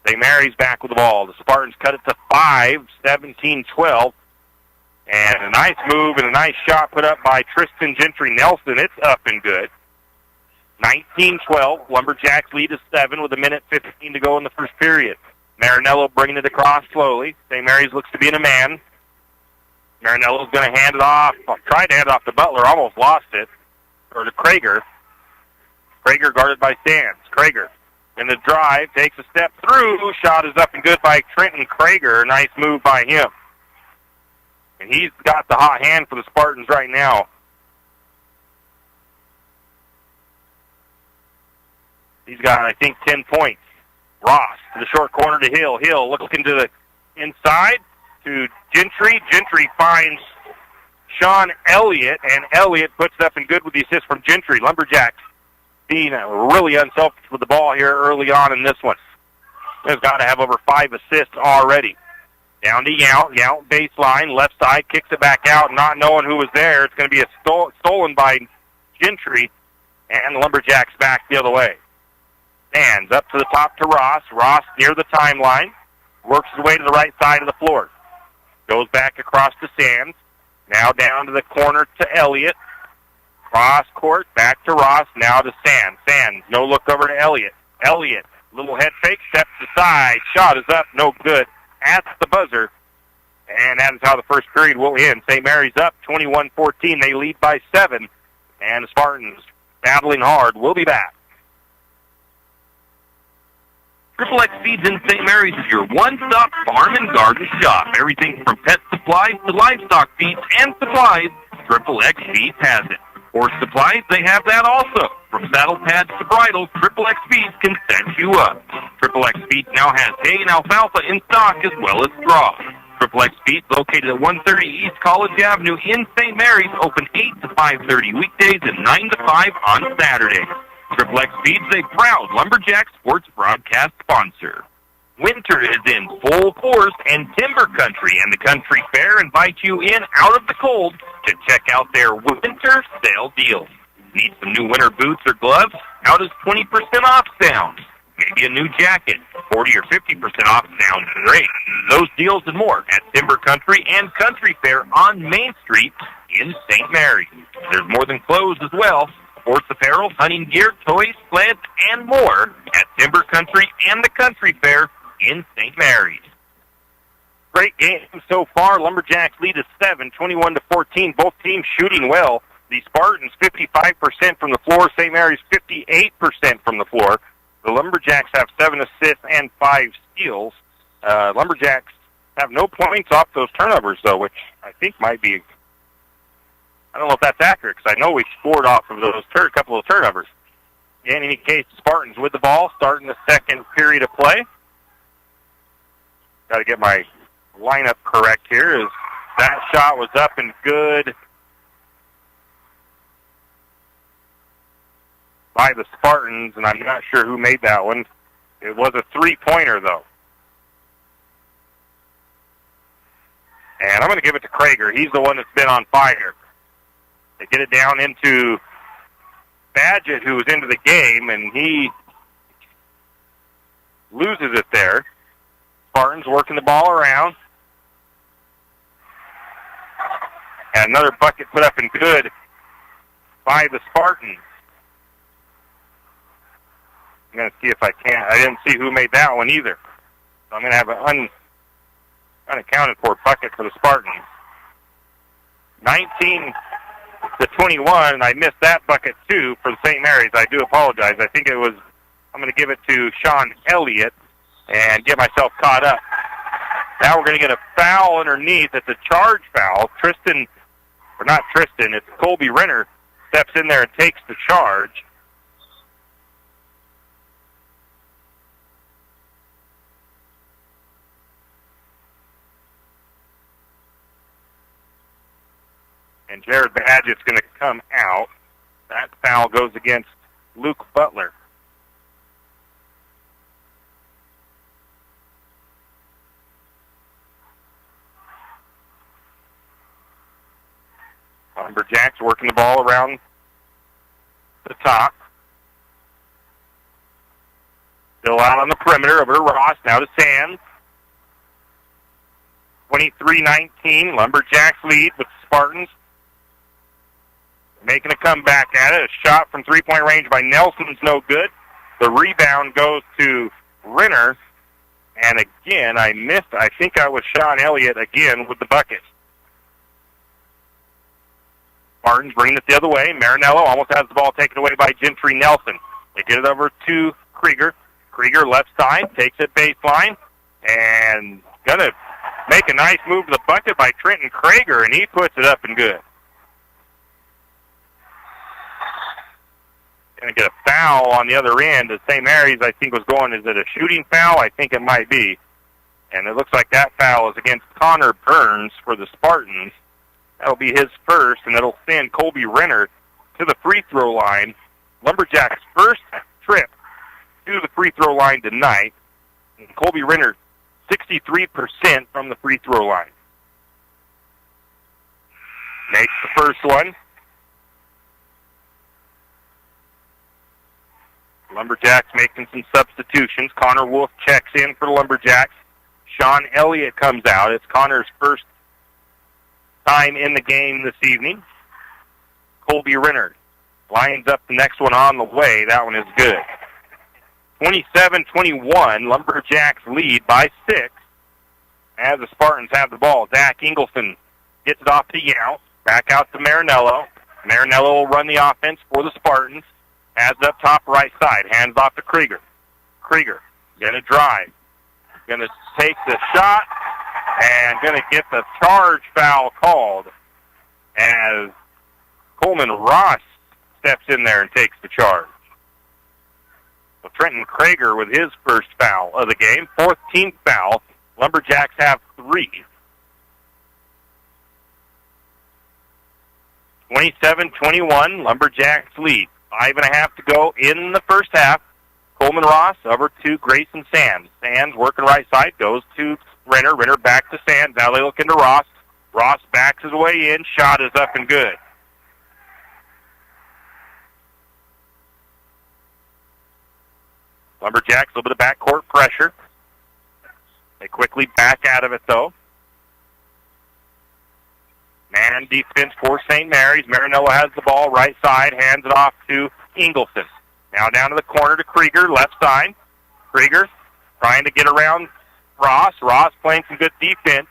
St. Mary's back with the ball. The Spartans cut it to 5, 17-12. And a nice move and a nice shot put up by Tristan Gentry Nelson. It's up and good. 19-12. Lumberjacks lead to 7 with 1:15 to go in the first period. Marinello bringing it across slowly. St. Mary's looks to be in a man. Marinello's going to hand it off. Tried to hand it off to Butler. Almost lost it. Or to Krager. Krager guarded by Sands. Krager in the drive, takes a step through. Shot is up and good by Trenton Krager. Nice move by him. And he's got the hot hand for the Spartans right now. He's got, I think, 10 points. Ross to the short corner to Hill. Hill looking to the inside to Gentry. Gentry finds Sean Elliott, and Elliott puts it up and good with the assist from Gentry. Lumberjacks being really unselfish with the ball here early on in this one. They've got to have over 5 assists already. Down to Yount. Yount baseline, left side, kicks it back out, not knowing who was there. It's going to be stolen by Gentry, and the Lumberjacks back the other way. Hands up to the top to Ross. Ross near the timeline. Works his way to the right side of the floor. Goes back across to Sands. Now down to the corner to Elliott. Cross court, back to Ross, now to Sands. Sands, no look over to Elliott. Elliott, little head fake, steps aside. Shot is up, no good. At the buzzer. And that is how the first period will end. St. Mary's up 21-14. They lead by 7. And the Spartans battling hard. We'll be back. Triple X Feeds in St. Mary's is your one-stop farm and garden shop. Everything from pet supplies to livestock feeds and supplies, Triple X Feeds has it. Horse supplies, they have that also. From saddle pads to bridles, Triple X Feeds can set you up. Triple X Feeds now has hay and alfalfa in stock as well as straw. Triple X Feeds, located at 130 East College Avenue in St. Mary's, open 8 to 5:30 weekdays and 9 to 5 on Saturdays. Triple X Feeds, a proud Lumberjack sports broadcast sponsor. Winter is in full force, and Timber Country and the Country Fair invite you in out of the cold to check out their winter sale deals. Need some new winter boots or gloves? How does 20% off sound? Maybe a new jacket. 40 or 50% off sounds great. Those deals and more at Timber Country and Country Fair on Main Street in St. Mary's. There's more than clothes as well. Sports apparel, hunting gear, toys, sleds, and more at Timber Country and the Country Fair in St. Mary's. Great game so far. Lumberjacks lead to 7, 21-14. Both teams shooting well. The Spartans 55% from the floor. St. Mary's 58% from the floor. The Lumberjacks have 7 assists and 5 steals. Lumberjacks have no points off those turnovers, though, which I think might be, I don't know if that's accurate, because I know we scored off of those couple of turnovers. In any case, the Spartans with the ball, starting the second period of play. Got to get my lineup correct here. As that shot was up and good by the Spartans, and I'm not sure who made that one. It was a three-pointer, though. And I'm going to give it to Krager. He's the one that's been on fire. They get it down into Badgett, who was into the game, and he loses it there. Spartans working the ball around. And another bucket put up and good by the Spartans. I'm going to see if I can. I didn't see who made that one either. So I'm going to have an unaccounted for bucket for the Spartans. 19-21, and I missed that bucket too for the St. Mary's. I do apologize. I think it was, I'm going to give it to Sean Elliott and get myself caught up. Now we're going to get a foul underneath. It's a charge foul. It's Colby Renner steps in there and takes the charge. And Jared Badgett's going to come out. That foul goes against Luke Butler. Lumberjacks working the ball around the top. Still out on the perimeter, over to Ross, now to Sands. 23-19, Lumberjacks lead with the Spartans. Making a comeback at it. A shot from three-point range by Nelson's no good. The rebound goes to Renner. And again, I think that was Sean Elliott again with the bucket. Spartans bringing it the other way. Marinello almost has the ball taken away by Gentry Nelson. They get it over to Krieger. Krieger left side, takes it baseline, and going to make a nice move to the bucket by Trenton Krieger, and he puts it up and good. Going to get a foul on the other end. As St. Mary's, I think, was going, is it a shooting foul? I think it might be. And it looks like that foul is against Connor Burns for the Spartans. That'll be his first, and it'll send Colby Renner to the free throw line. Lumberjacks' first trip to the free throw line tonight. And Colby Renner, 63% from the free throw line. Makes the first one. Lumberjacks making some substitutions. Connor Wolf checks in for the Lumberjacks. Sean Elliott comes out. It's Connor's first time in the game this evening. Colby Renner lines up the next one on the way. That one is good. 27-21, Lumberjacks lead by 6 as the Spartans have the ball. Zach Ingleson gets it off to Yount. Back out to Marinello. Marinello will run the offense for the Spartans. Has it up top right side. Hands off to Krieger. Krieger going to drive. Going to take the shot and going to get the charge foul called as Coleman Ross steps in there and takes the charge. So Trenton Krieger with his first foul of the game. 14th foul. Lumberjacks have 3. 27-21, Lumberjacks lead. 5.5 to go in the first half. Coleman Ross over to Grayson Sands. Sands working right side, goes to Renner. Renner back to Sands. Now they look into Ross. Ross backs his way in. Shot is up and good. Lumberjacks, a little bit of backcourt pressure. They quickly back out of it, though. Man defense for St. Mary's. Marinello has the ball right side, hands it off to Ingleson. Now down to the corner to Krieger, left side. Krieger trying to get around Ross. Ross playing some good defense.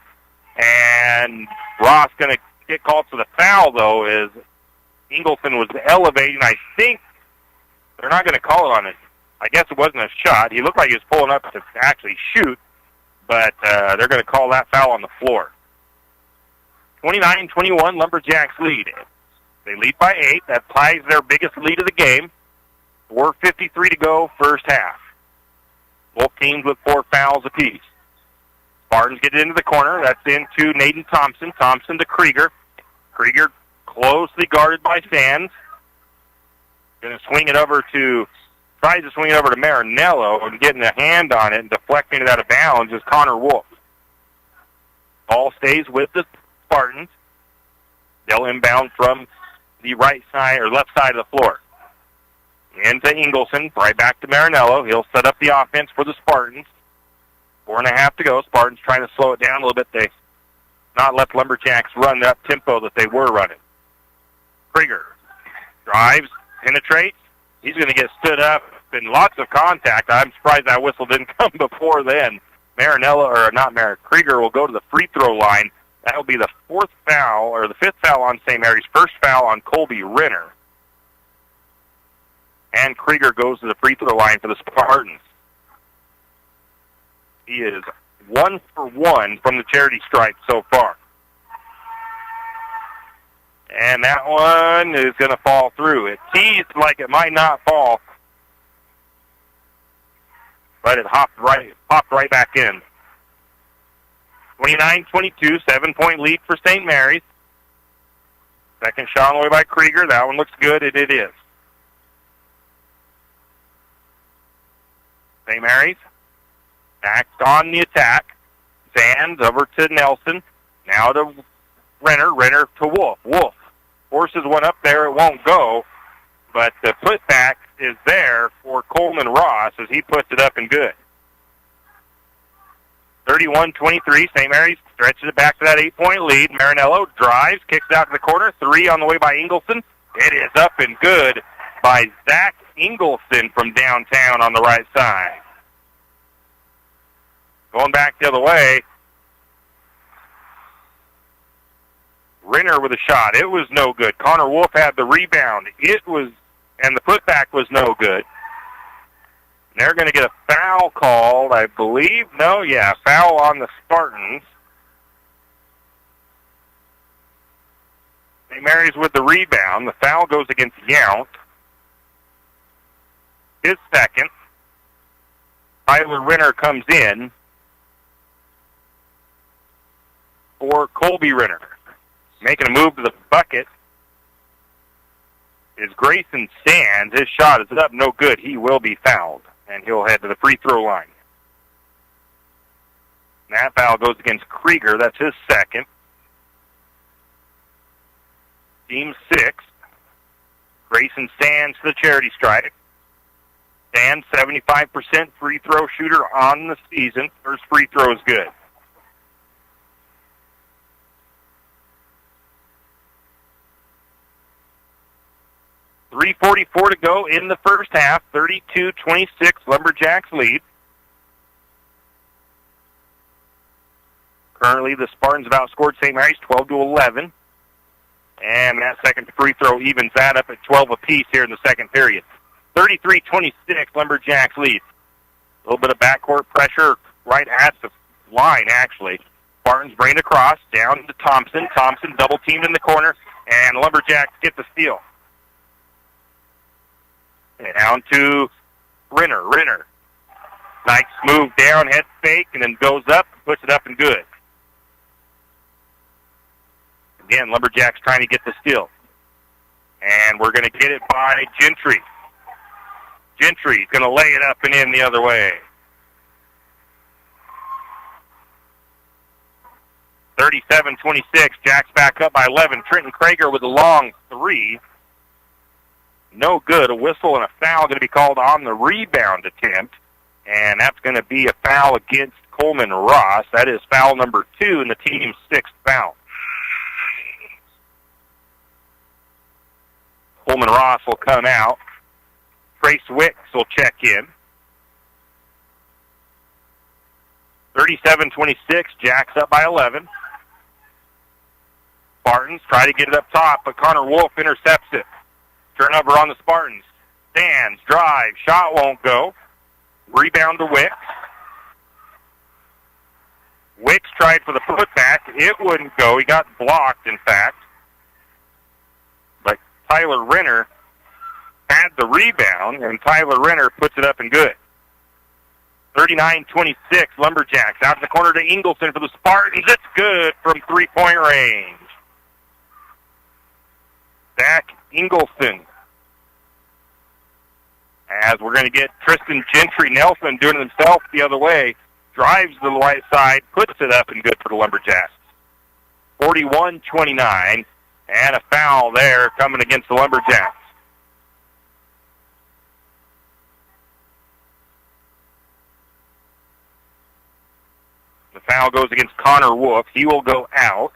And Ross going to get called for the foul, though, as Ingleson was elevating. I think they're not going to call it on it. I guess it wasn't a shot. He looked like he was pulling up to actually shoot, but they're going to call that foul on the floor. 29-21, Lumberjacks lead. They lead by 8. That ties their biggest lead of the game. 4:53 to go, first half. Both teams with 4 fouls apiece. Spartans get into the corner. That's into Naden Thompson. Thompson to Krieger. Krieger closely guarded by Sands. Going to swing it over to, tries to swing it over to Marinello and getting a hand on it and deflecting it out of bounds is Connor Wolf. Ball stays with the Spartans. They'll inbound from the right side or left side of the floor. Into Ingleson, right back to Marinello. He'll set up the offense for the Spartans. 4.5 to go. Spartans trying to slow it down a little bit. They not let Lumberjacks run that tempo that they were running. Krieger drives, penetrates. He's going to get stood up in lots of contact. I'm surprised that whistle didn't come before then. Krieger will go to the free throw line. That will be the 4th foul, or the 5th foul on St. Mary's, first foul on Colby Renner. And Krieger goes to the free throw line for the Spartans. He is 1 for 1 from the charity stripe so far. And that one is going to fall through. It teased like it might not fall, but it popped right back in. 29-22, 7-point lead for St. Mary's. Second shot all the way by Krieger. That one looks good, and it is. St. Mary's back on the attack. Sands over to Nelson. Now to Renner. Renner to Wolf. Wolf forces one up there. It won't go, but the putback is there for Coleman Coleman Ross as he puts it up and good. 31-23, St. Mary's stretches it back to that 8-point lead. Marinello drives, kicks out to the corner. 3 on the way by Ingleson. It is up and good by Zach Ingleson from downtown on the right side. Going back the other way, Renner with a shot. It was no good. Connor Wolf had the rebound. And the putback was no good. They're going to get a foul called, I believe. Foul on the Spartans. St. Mary's with the rebound. The foul goes against Yount. His second. Tyler Renner comes in for Colby Renner. Making a move to the bucket is Grayson Sands. His shot is up, no good. He will be fouled, and he'll head to the free throw line. And that foul goes against Krieger. That's his second. Team 6. Grayson Sands to the charity stripe. Sands, 75% free throw shooter on the season. First free throw is good. .344 to go in the first half. 32-26, Lumberjacks lead. Currently, the Spartans have outscored St. Mary's 12-11. And that second free throw evens that up at 12 apiece here in the second period. 33-26, Lumberjacks lead. A little bit of backcourt pressure right at the line, actually. Spartans bring it across, down to Thompson. Thompson double-teamed in the corner, and Lumberjacks get the steal. Down to Renner. Nice move down, head fake, and then goes up, puts it up and good. Again, Lumberjacks trying to get the steal. And we're going to get it by Gentry. Gentry's going to lay it up and in the other way. 37-26, Jacks back up by 11. Trenton Krager with a long 3. No good. A whistle and a foul going to be called on the rebound attempt. And that's going to be a foul against Coleman Ross. That is foul number 2 and the team's 6th foul. Coleman Ross will come out. Trace Wicks will check in. 37-26, Jacks up by 11. Spartans try to get it up top, but Connor Wolf intercepts it. Turnover on the Spartans. Sands, drive, shot won't go. Rebound to Wicks. Wicks tried for the putback. It wouldn't go. He got blocked, in fact. But Tyler Renner had the rebound, and Tyler Renner puts it up and good. 39-26, Lumberjacks. Out in the corner to Ingleson for the Spartans. It's good from three-point range. Zach Ingleson. As we're going to get Tristan Gentry Nelson doing it himself the other way. Drives to the right side, puts it up and good for the Lumberjacks. 41-29, and a foul there coming against the Lumberjacks. The foul goes against Connor Wolf. He will go out.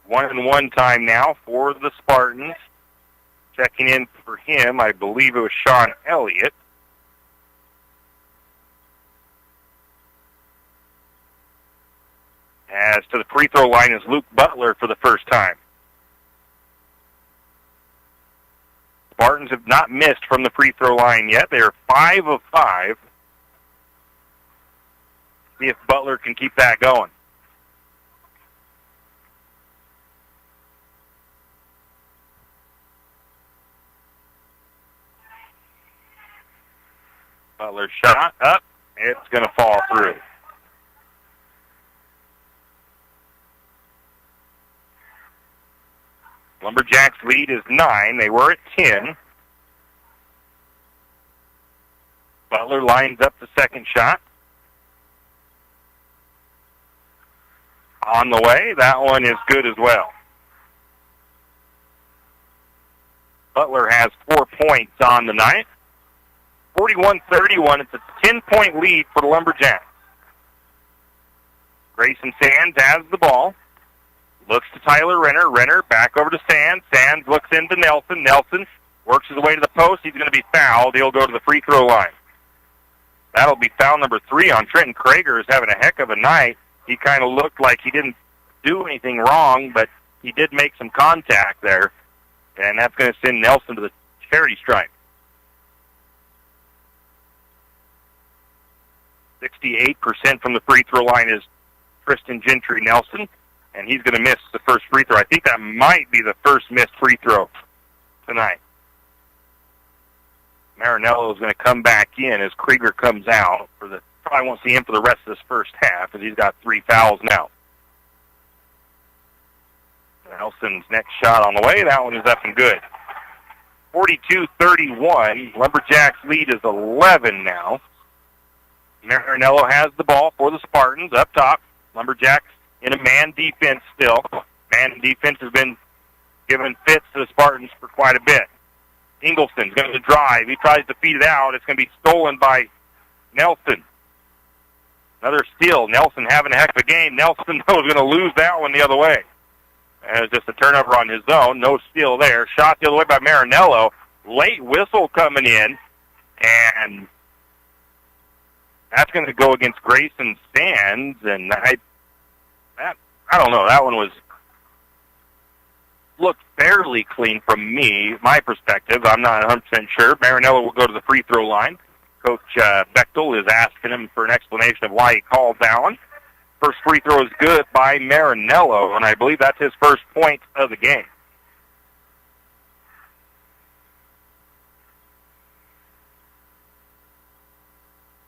1-and-1 time now for the Spartans. Checking in for him, I believe it was Sean Elliott. As to the free throw line is Luke Butler for the first time. Spartans have not missed from the free throw line yet. They are 5 of 5. See if Butler can keep that going. Butler shot up. It's going to fall through. Lumberjacks lead is 9. They were at 10. Butler lines up the second shot. On the way. That one is good as well. Butler has 4 points on the night. 41-31. It's a 10-point lead for the Lumberjacks. Grayson Sands has the ball. Looks to Tyler Renner. Renner back over to Sands. Sands looks into Nelson. Nelson works his way to the post. He's going to be fouled. He'll go to the free throw line. That'll be foul number 3 on Trenton Krager, who's having a heck of a night. He kind of looked like he didn't do anything wrong, but he did make some contact there. And that's going to send Nelson to the charity stripe. 68% from the free throw line is Tristan Gentry Nelson, and he's going to miss the first free throw. I think that might be the first missed free throw tonight. Marinello is going to come back in as Krieger comes out. Probably won't see him for the rest of this first half because he's got 3 fouls now. Nelson's next shot on the way. That one is up and good. 42-31. Lumberjacks lead is 11 now. Marinello has the ball for the Spartans up top. Lumberjacks in a man defense still. Man defense has been giving fits to the Spartans for quite a bit. Ingelson's going to drive. He tries to feed it out. It's going to be stolen by Nelson. Another steal. Nelson having a heck of a game. Nelson, though, is going to lose that one the other way. And it's just a turnover on his own. No steal there. Shot the other way by Marinello. Late whistle coming in. And that's going to go against Grayson Sands. And I don't know. That one looked fairly clean from my perspective. I'm not 100% sure. Marinello will go to the free throw line. Coach Bechtel is asking him for an explanation of why he called that one. First free throw is good by Marinello, and I believe that's his first point of the game.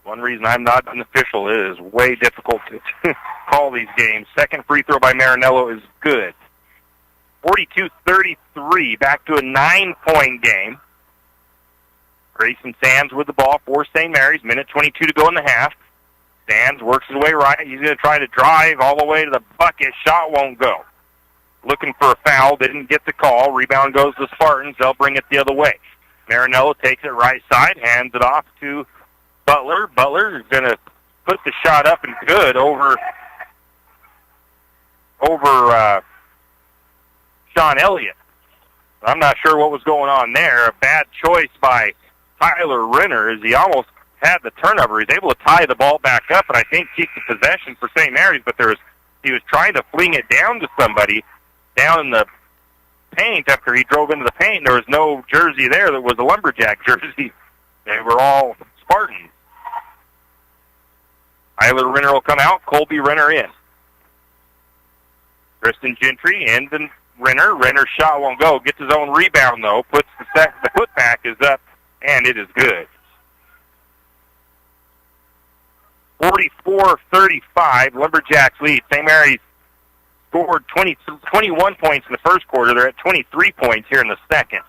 One reason I'm not an official is it is way difficult to call these games. Second free throw by Marinello is good. 42-33, back to a 9-point game. Grayson Sands with the ball for St. Mary's. Minute 22 to go in the half. Sands works his way right. He's going to try to drive all the way to the bucket. Shot won't go. Looking for a foul. Didn't get the call. Rebound goes to the Spartans. They'll bring it the other way. Marinello takes it right side, hands it off to Butler. Butler is going to put the shot up and good over Sean Elliott. I'm not sure what was going on there. A bad choice by Tyler Renner as he almost had the turnover. He's able to tie the ball back up and I think keep the possession for St. Mary's, but he was trying to fling it down to somebody down in the paint after he drove into the paint. There was no jersey there that was a Lumberjack jersey. They were all Spartans. Tyler Renner will come out. Colby Renner in. Tristan Gentry in the Renner. Renner's shot won't go. Gets his own rebound, though. Puts the putback is up, and it is good. 44-35, Lumberjacks lead. St. Mary's scored 21 points in the first quarter. They're at 23 points here in the second.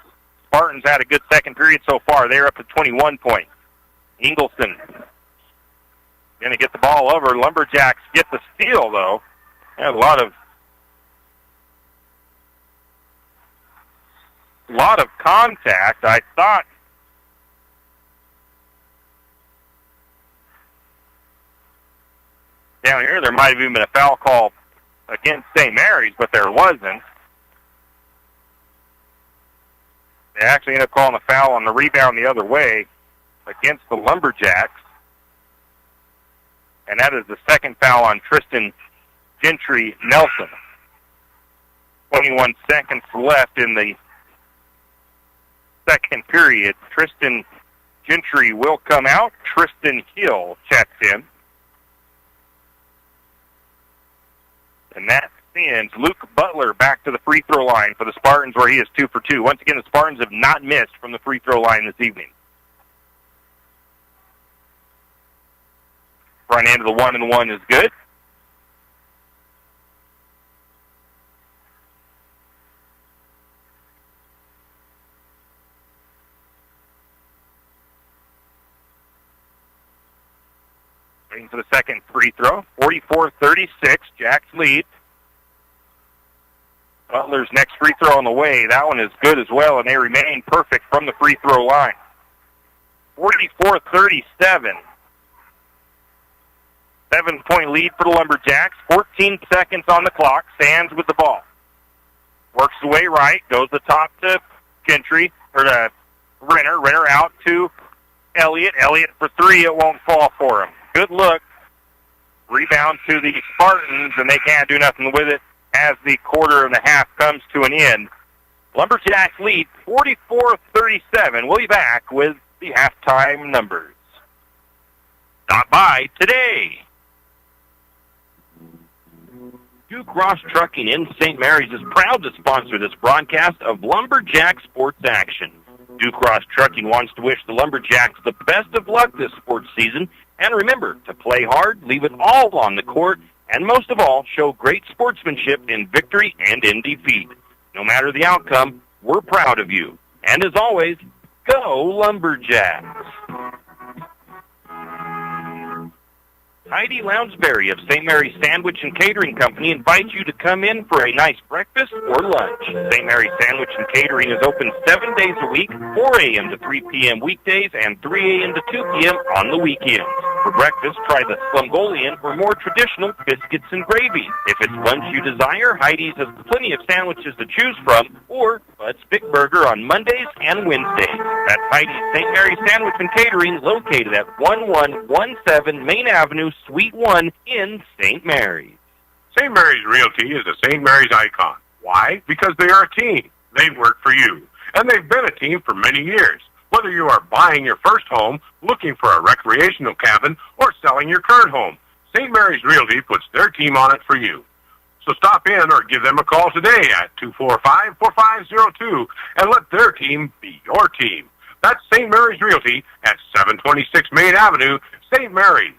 Spartans had a good second period so far. They're up to 21 points. Ingelston going to get the ball over. Lumberjacks get the steal, though. They had a lot of contact. I thought down here there might have even been a foul call against St. Mary's, but there wasn't. They actually ended up calling a foul on the rebound the other way against the Lumberjacks. And that is the second foul on Tristan Gentry Nelson. 21 seconds left in the second period. Tristan Gentry will come out. Tristan Hill checks in. And that sends Luke Butler back to the free throw line for the Spartans, where he is 2 for 2. Once again, the Spartans have not missed from the free throw line this evening. Front end of the 1-and-1 is good. Waiting for the second free throw. 44-36, Jacks lead. Butler's next free throw on the way. That one is good as well, and they remain perfect from the free throw line. 44-37. 7-point lead for the Lumberjacks. 14 seconds on the clock. Sands with the ball. Works the way right. Goes the top to Gentry, or to Renner. Renner out to Elliott. Elliott for three. It won't fall for him. Good look. Rebound to the Spartans, and they can't do nothing with it as the quarter and a half comes to an end. Lumberjacks lead 44-37. We'll be back with the halftime numbers. Stop by today. Duke Ross Trucking in St. Mary's is proud to sponsor this broadcast of Lumberjack sports action. Duke Ross Trucking wants to wish the Lumberjacks the best of luck this sports season, and remember to play hard, leave it all on the court, and most of all, show great sportsmanship in victory and in defeat. No matter the outcome, we're proud of you. And as always, go Lumberjacks! Heidi Lounsbury of St. Mary's Sandwich and Catering Company invites you to come in for a nice breakfast or lunch. St. Mary's Sandwich and Catering is open 7 days a week, 4 a.m. to 3 p.m. weekdays, and 3 a.m. to 2 p.m. on the weekends. For breakfast, try the Slumgolian or more traditional biscuits and gravy. If it's lunch you desire, Heidi's has plenty of sandwiches to choose from, or Bud's Big Burger on Mondays and Wednesdays. That's Heidi's St. Mary's Sandwich and Catering, located at 1117 Main Avenue, Suite 1 in St. Mary's. St. Mary's Realty is a St. Mary's icon. Why? Because they are a team. They work for you. And they've been a team for many years. Whether you are buying your first home, looking for a recreational cabin, or selling your current home, St. Mary's Realty puts their team on it for you. So stop in or give them a call today at 245-4502 and let their team be your team. That's St. Mary's Realty at 726 Main Avenue, St. Mary's.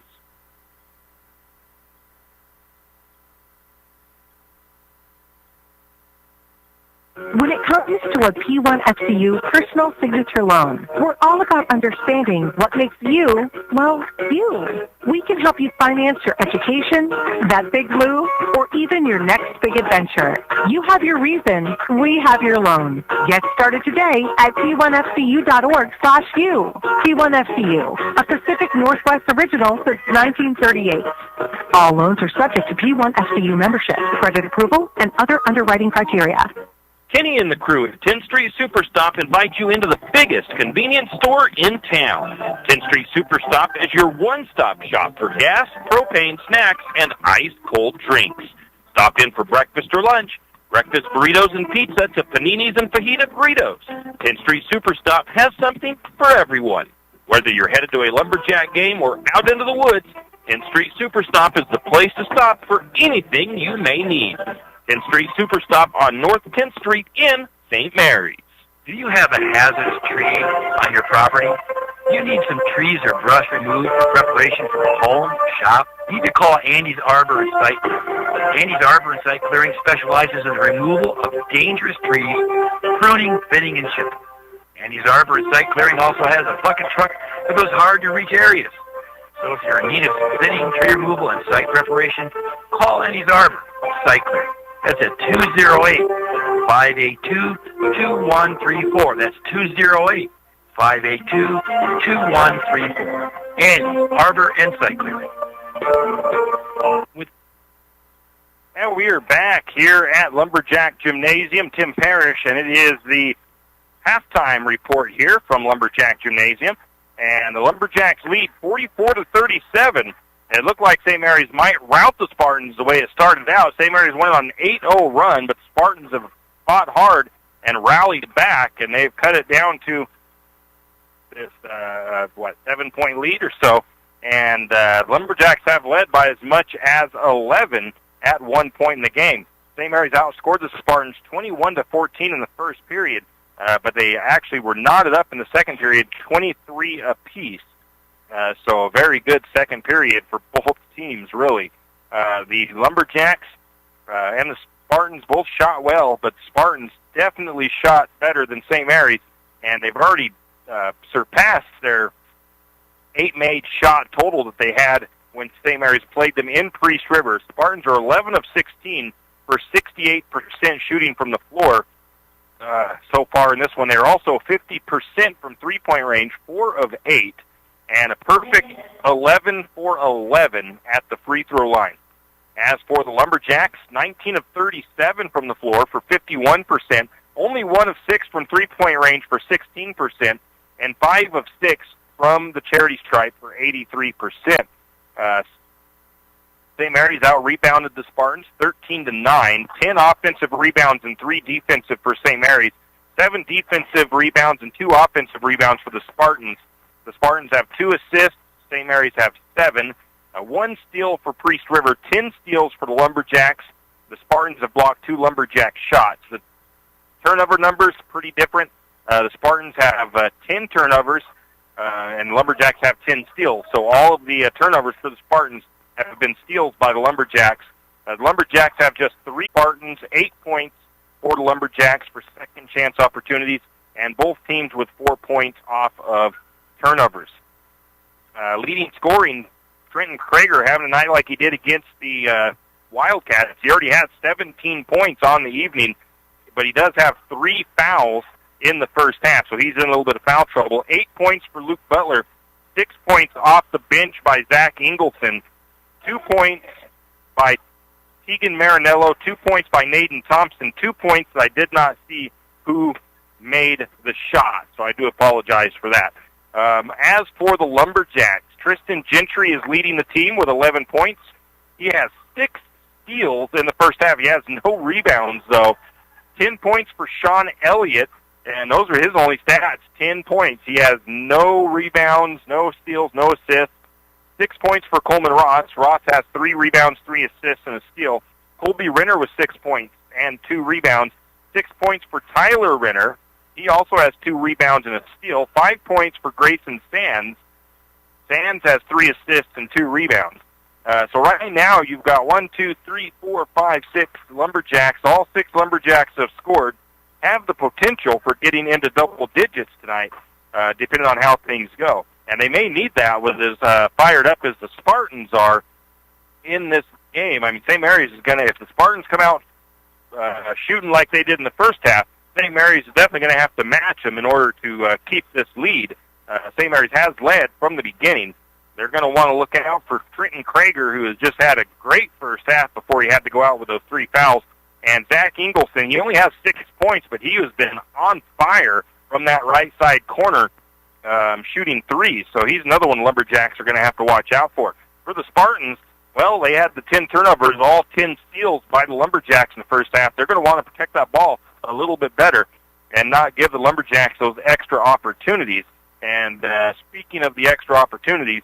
When it comes to a P1 FCU personal signature loan, we're all about understanding what makes you, well, you. We can help you finance your education, that big move, or even your next big adventure. You have your reason, we have your loan. Get started today at p1fcu.org/u. P1FCU, a Pacific Northwest original since 1938. All loans are subject to P1 FCU membership, credit approval, and other underwriting criteria. Kenny and the crew at 10th Street Superstop invite you into the biggest convenience store in town. 10th Street Superstop is your one-stop shop for gas, propane, snacks, and ice-cold drinks. Stop in for breakfast or lunch, breakfast burritos and pizza to paninis and fajita burritos. 10th Street Superstop has something for everyone. Whether you're headed to a Lumberjack game or out into the woods, 10th Street Superstop is the place to stop for anything you may need. 10th Street Superstop on North 10th Street in St. Mary's. Do you have a hazardous tree on your property? You need some trees or brush removed in preparation for a home, shop? You need to call Andy's Arbor and Site Clearing. Andy's Arbor and Site Clearing specializes in the removal of dangerous trees, pruning, thinning, and chipping. Andy's Arbor and Site Clearing also has a bucket truck for those hard-to-reach areas. So if you're in need of some thinning, tree removal, and site preparation, call Andy's Arbor Site Clearing. That's at 208-582-2134. That's 208-582-2134. And Arbor and Site Clearing. And we are back here at Lumberjack Gymnasium. Tim Parrish, and it is the halftime report here from Lumberjack Gymnasium. And the Lumberjacks lead 44-37. It looked like St. Mary's might rout the Spartans the way it started out. St. Mary's went on an 8-0 run, but the Spartans have fought hard and rallied back, and they've cut it down to this, 7-point lead or so. And Lumberjacks have led by as much as 11 at one point in the game. St. Mary's outscored the Spartans 21-14 in the first period, but they actually were knotted up in the second period, 23 apiece. So a very good second period for both teams, really. The Lumberjacks and the Spartans both shot well, but the Spartans definitely shot better than St. Mary's, and they've already surpassed their 8-made shot total that they had when St. Mary's played them in Priest River. Spartans are 11 of 16 for 68% shooting from the floor so far in this one. They're also 50% from three-point range, 4 of 8, and a perfect 11 for 11 at the free throw line. As for the Lumberjacks, 19 of 37 from the floor for 51%, only 1 of 6 from three-point range for 16%, and 5 of 6 from the charity stripe for 83%. St. Mary's out-rebounded the Spartans 13-9, 10 offensive rebounds and 3 defensive for St. Mary's, 7 defensive rebounds and 2 offensive rebounds for the Spartans. The Spartans have 2 assists, St. Mary's have 7, 1 steal for Priest River, 10 steals for the Lumberjacks. The Spartans have blocked 2 Lumberjack shots. The turnover numbers pretty different. The Spartans have 10 turnovers, and the Lumberjacks have 10 steals. So all of the turnovers for the Spartans have been steals by the Lumberjacks. The Lumberjacks have just 3 Spartans, 8 points for the Lumberjacks for second chance opportunities, and both teams with 4 points off of turnovers. Leading scoring, Trenton Krager having a night like he did against the Wildcats. He already had 17 points on the evening, but he does have 3 fouls in the first half, so he's in a little bit of foul trouble. 8 points for Luke Butler, 6 points off the bench by Zach Ingleson, 2 points by Tegan Marinello, 2 points by Naden Thompson, 2 points that I did not see who made the shot, so I do apologize for that. As for the Lumberjacks, Tristan Gentry is leading the team with 11 points. He has 6 steals in the first half. He has no rebounds, though. 10 points for Sean Elliott, and those are his only stats, 10 points. He has no rebounds, no steals, no assists. 6 points for Coleman Ross. Ross has 3 rebounds, 3 assists, and a steal. Colby Renner with 6 points and 2 rebounds. 6 points for Tyler Renner. He also has 2 rebounds and a steal. 5 points for Grayson Sands. Sands has 3 assists and 2 rebounds. So right now you've got 1, 2, 3, 4, 5, 6 Lumberjacks. All 6 Lumberjacks have scored, have the potential for getting into double digits tonight, depending on how things go. And they may need that with as fired up as the Spartans are in this game. I mean, St. Mary's is going to, if the Spartans come out shooting like they did in the first half, St. Mary's is definitely going to have to match them in order to keep this lead. St. Mary's has led from the beginning. They're going to want to look out for Trenton Krager, who has just had a great first half before he had to go out with those 3 fouls. And Zach Ingleson, he only has 6 points, but he has been on fire from that right side corner, shooting threes. So he's another one Lumberjacks are going to have to watch out for. For the Spartans, well, they had the 10 turnovers, all 10 steals by the Lumberjacks in the first half. They're going to want to protect that ball a little bit better and not give the Lumberjacks those extra opportunities. And speaking of the extra opportunities,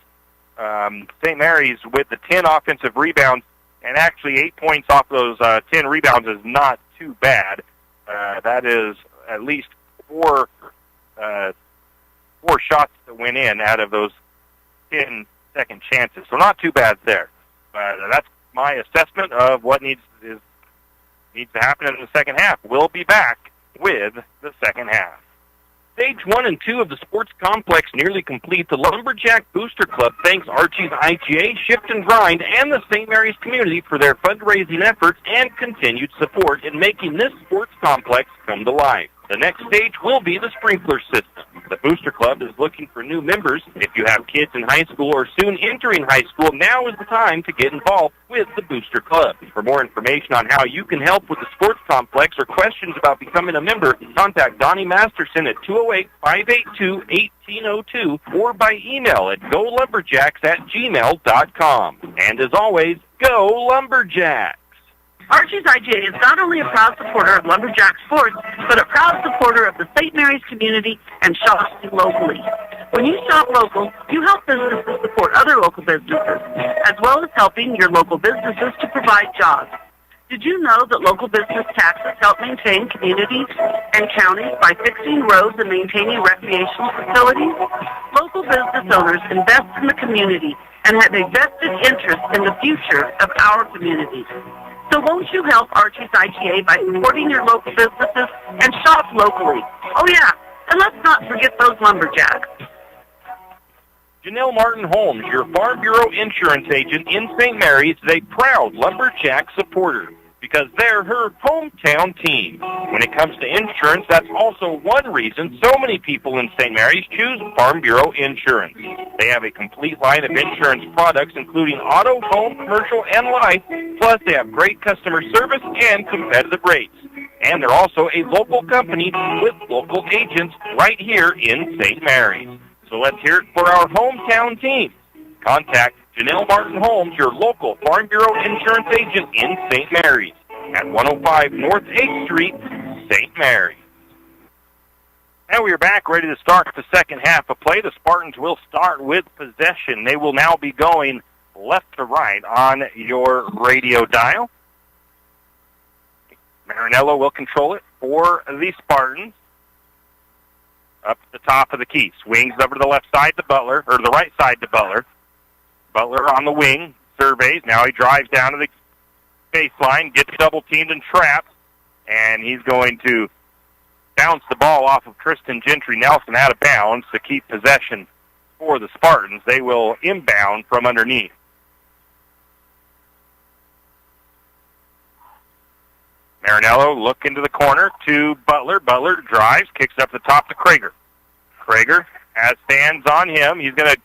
St. Mary's with the 10 offensive rebounds and actually 8 points off those 10 rebounds is not too bad. That is at least 4 shots that went in out of those 10 second chances. So not too bad there. That's my assessment of what needs to happen in the second half. We'll be back with the second half. Stage 1 and 2 of the sports complex nearly complete. The Lumberjack Booster Club thanks Archie's IGA, Shift and Grind, and the St. Mary's community for their fundraising efforts and continued support in making this sports complex come to life. The next stage will be the sprinkler system. The Booster Club is looking for new members. If you have kids in high school or soon entering high school, now is the time to get involved with the Booster Club. For more information on how you can help with the sports complex or questions about becoming a member, contact Donnie Masterson at 208-582-1802 or by email at golumberjacks@gmail.com. And as always, go Lumberjacks! Archie's IGA is not only a proud supporter of Lumberjack sports, but a proud supporter of the St. Mary's community and shopping locally. When you shop local, you help businesses support other local businesses, as well as helping your local businesses to provide jobs. Did you know that local business taxes help maintain communities and counties by fixing roads and maintaining recreational facilities? Local business owners invest in the community and have a vested interest in the future of our communities. So won't you help Archie's IGA by supporting your local businesses and shop locally? Oh yeah, and let's not forget those Lumberjacks. Janelle Martin Holmes, your Farm Bureau insurance agent in St. Mary's, is a proud Lumberjack supporter. because they're her hometown team. When it comes to insurance, that's also one reason so many people in St. Mary's choose Farm Bureau Insurance. They have a complete line of insurance products, including auto, home, commercial, and life, plus they have great customer service and competitive rates. And they're also a local company with local agents right here in St. Mary's. So let's hear it for our hometown team. Contact Janelle Martin Holmes, your local Farm Bureau insurance agent in St. Mary's at 105 North 8th Street, St. Mary's. And we are back, ready to start the second half of play. The Spartans will start with possession. They will now be going left to right on your radio dial. Marinello will control it for the Spartans. Up at the top of the key. Swings over to the left side to Butler, or the right side to Butler. Butler on the wing, surveys. Now he drives down to the baseline, gets double-teamed and trapped, and he's going to bounce the ball off of Tristan Gentry Nelson out of bounds to keep possession for the Spartans. They will inbound from underneath. Marinello look into the corner to Butler. Butler drives, kicks up the top to Krager. Krager has stands on him. He's going to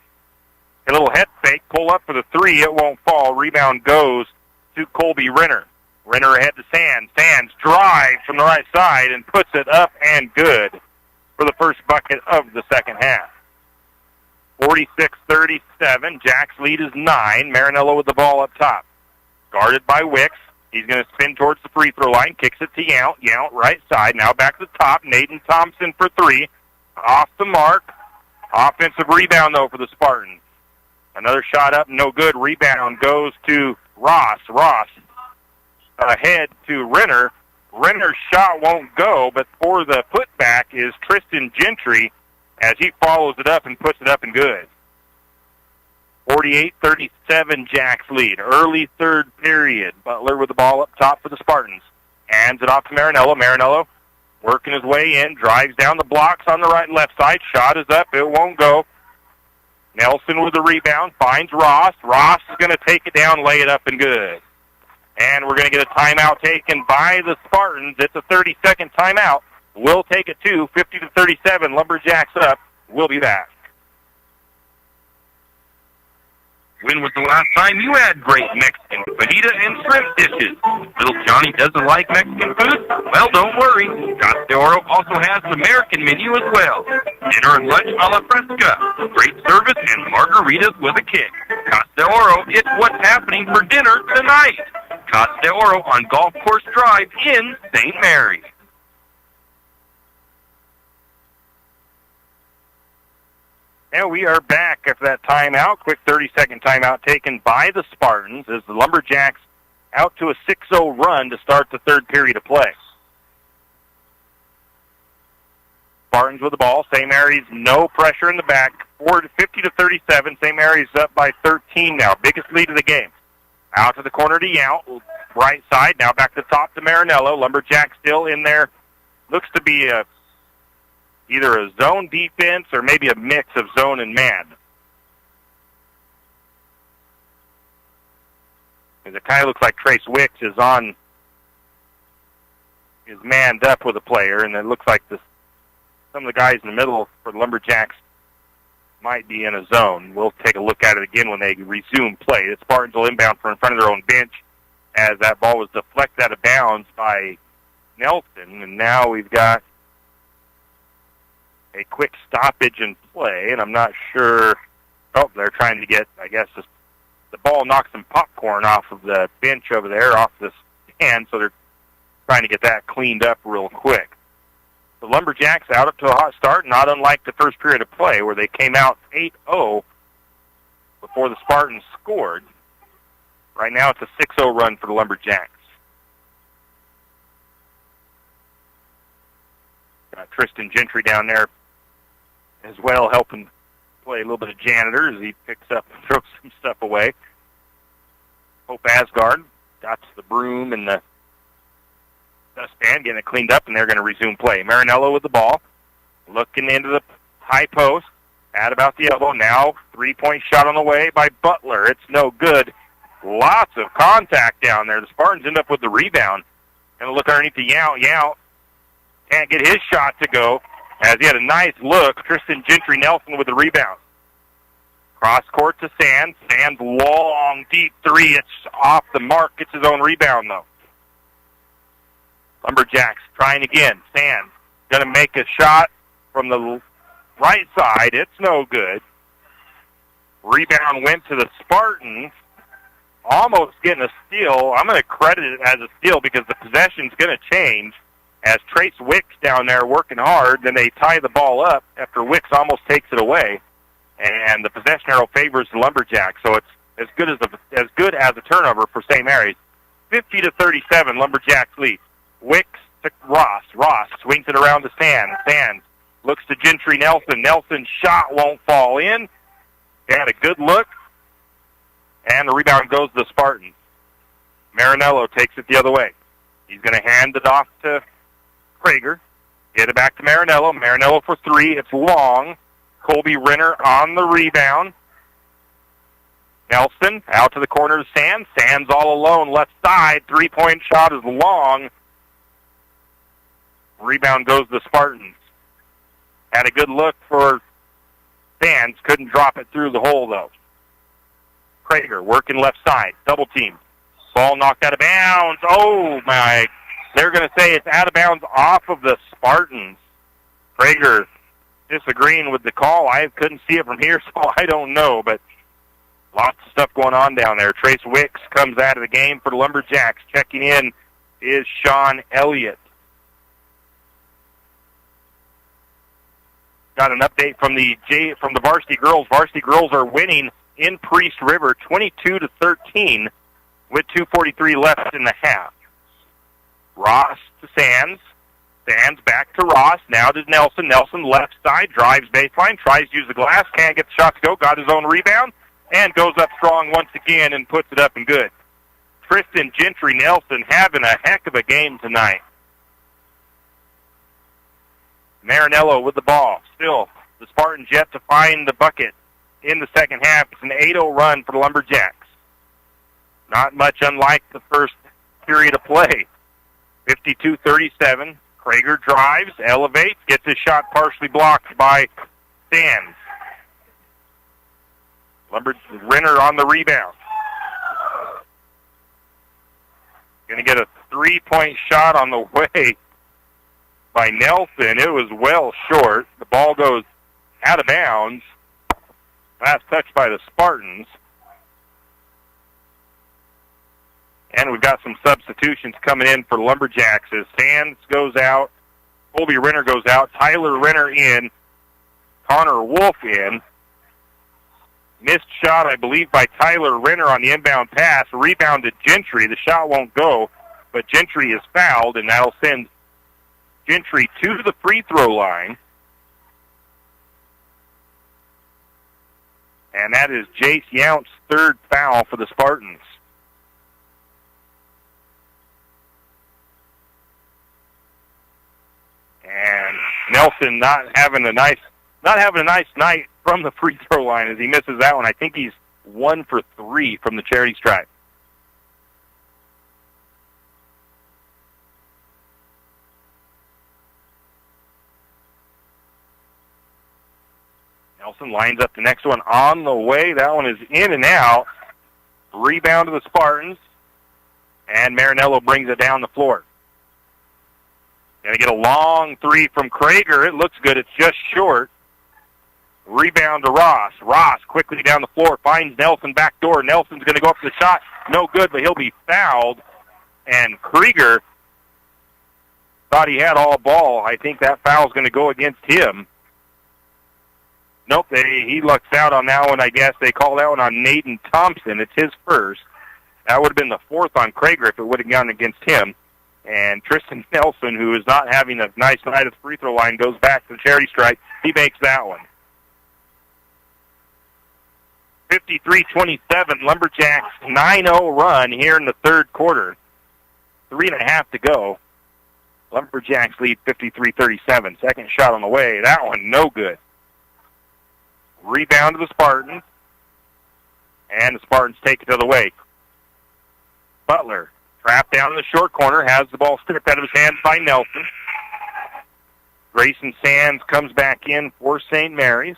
get a little head fake, pull up for the three. It won't fall. Rebound goes to Colby Renner. Renner ahead to Sands. Sands drives from the right side and puts it up and good for the first bucket of the second half. 46-37. Jack's lead is 9. Marinello with the ball up top. Guarded by Wicks. He's going to spin towards the free throw line, kicks it to Yount. Yount right side, now back to the top. Naden Thompson for three. Off the mark. Offensive rebound, though, for the Spartans. Another shot up, no good. Rebound goes to Ross. Ross ahead to Renner. Renner's shot won't go, but for the putback is Tristan Gentry as he follows it up and puts it up and good. 48-37 Jack's lead. Early third period. Butler with the ball up top for the Spartans. Hands it off to Marinello. Marinello working his way in. Drives down the blocks on the right and left side. Shot is up. It won't go. Nelson with the rebound. Finds Ross. Ross is going to take it down, lay it up, and good. And we're going to get a timeout taken by the Spartans. It's a 30-second timeout. We'll take it to 50-37. Lumberjacks up. We'll be back. When was the last time you had great Mexican fajita and shrimp dishes? Little Johnny doesn't like Mexican food? Well, don't worry. Casa de Oro also has an American menu as well. Dinner and lunch a la fresca. Great service and margaritas with a kick. Casa de Oro, it's what's happening for dinner tonight. Casa de Oro on Golf Course Drive in St. Mary's. And we are back after that timeout. Quick 30-second timeout taken by the Spartans as the Lumberjacks out to a 6-0 run to start the third period of play. Spartans with the ball. St. Mary's no pressure in the back. 50-37. St. Mary's up by 13 now. Biggest lead of the game. Out to the corner to Yount. Right side. Now back to the top to Marinello. Lumberjacks still in there. Looks to be either a zone defense or maybe a mix of zone and man. It kind of looks like Trace Wicks is manned up with a player, and it looks like some of the guys in the middle for the Lumberjacks might be in a zone. We'll take a look at it again when they resume play. The Spartans will inbound from in front of their own bench as that ball was deflected out of bounds by Nelson, and now we've got a quick stoppage in play, and I'm not sure. Oh, they're trying to get, I guess, the ball knocked some popcorn off of the bench over there, off the stand, so they're trying to get that cleaned up real quick. The Lumberjacks out up to a hot start, not unlike the first period of play where they came out 8-0 before the Spartans scored. Right now it's a 6-0 run for the Lumberjacks. Got Tristan Gentry down there as well, helping play a little bit of janitor as he picks up and throws some stuff away. Hope Asgard got the broom and the dustpan, getting it cleaned up, and they're going to resume play. Marinello with the ball, looking into the high post, at about the elbow. Now, three-point shot on the way by Butler. It's no good. Lots of contact down there. The Spartans end up with the rebound. And look underneath the Yount. Yount can't get his shot to go as he had a nice look. Tristan Gentry Nelson with the rebound. Cross court to Sands. Sands long, deep three. It's off the mark. Gets his own rebound, though. Lumberjacks trying again. Sands going to make a shot from the right side. It's no good. Rebound went to the Spartans. Almost getting a steal. I'm going to credit it as a steal because the possession's going to change as Trace Wicks down there working hard. Then they tie the ball up after Wicks almost takes it away. And the possession arrow favors the Lumberjacks. So it's as good as a turnover for St. Mary's. 50-37, Lumberjacks lead. Wicks to Ross. Ross swings it around to Sands. Sands looks to Gentry Nelson. Nelson's shot won't fall in. They had a good look. And the rebound goes to the Spartans. Marinello takes it the other way. He's going to hand it off to Krager. Get it back to Marinello. Marinello for three. It's long. Colby Renner on the rebound. Nelson out to the corner to Sands. Sands all alone, left side. Three-point shot is long. Rebound goes to the Spartans. Had a good look for Sands. Couldn't drop it through the hole, though. Krager working left side. Double team. Ball knocked out of bounds. Oh, my. They're going to say it's out of bounds off of the Spartans. Krager disagreeing with the call. I couldn't see it from here, so I don't know, but lots of stuff going on down there. Trace Wicks comes out of the game for the Lumberjacks. Checking in is Sean Elliott. Got an update from the varsity girls. Varsity girls are winning in Priest River 22-13 with 2:43 left in the half. Ross to Sands. Sands back to Ross. Now to Nelson. Nelson left side. Drives baseline. Tries to use the glass. Can't get the shot to go. Got his own rebound. And goes up strong once again and puts it up and good. Tristan Gentry Nelson having a heck of a game tonight. Marinello with the ball. Still, the Spartans yet to find the bucket in the second half. It's an 8-0 run for the Lumberjacks. Not much unlike the first period of play. 52-37. Krager drives, elevates, gets his shot partially blocked by Sands. Renner on the rebound. Going to get a three-point shot on the way by Nelson. It was well short. The ball goes out of bounds. Last touch by the Spartans. And we've got some substitutions coming in for Lumberjacks as Sands goes out, Colby Renner goes out, Tyler Renner in, Connor Wolf in. Missed shot, I believe, by Tyler Renner on the inbound pass. Rebounded Gentry. The shot won't go, but Gentry is fouled, and that'll send Gentry to the free throw line. And that is Jace Yount's third foul for the Spartans. And Nelson not having a nice night from the free throw line as he misses that one. I think he's 1 for 3 from the charity stripe. Nelson lines up the next one on the way. That one is in and out. Rebound to the Spartans. And Marinello brings it down the floor. Going to get a long three from Krager. It looks good. It's just short. Rebound to Ross. Ross quickly down the floor. Finds Nelson back door. Nelson's going to go up to the shot. No good, but he'll be fouled. And Krieger thought he had all ball. I think that foul's going to go against him. Nope, he lucks out on that one, I guess. They call that one on Naden Thompson. It's his first. That would have been the fourth on Krager if it would have gone against him. And Tristan Nelson, who is not having a nice night at the free throw line, goes back to the charity stripe. He makes that one. 53-27, Lumberjacks 9-0 run here in the third quarter. 3.5 to go. Lumberjacks lead 53-37. Second shot on the way. That one no good. Rebound to the Spartans. And the Spartans take it the other way. Butler, trapped down in the short corner, has the ball stripped out of his hands by Nelson. Grayson Sands comes back in for St. Mary's.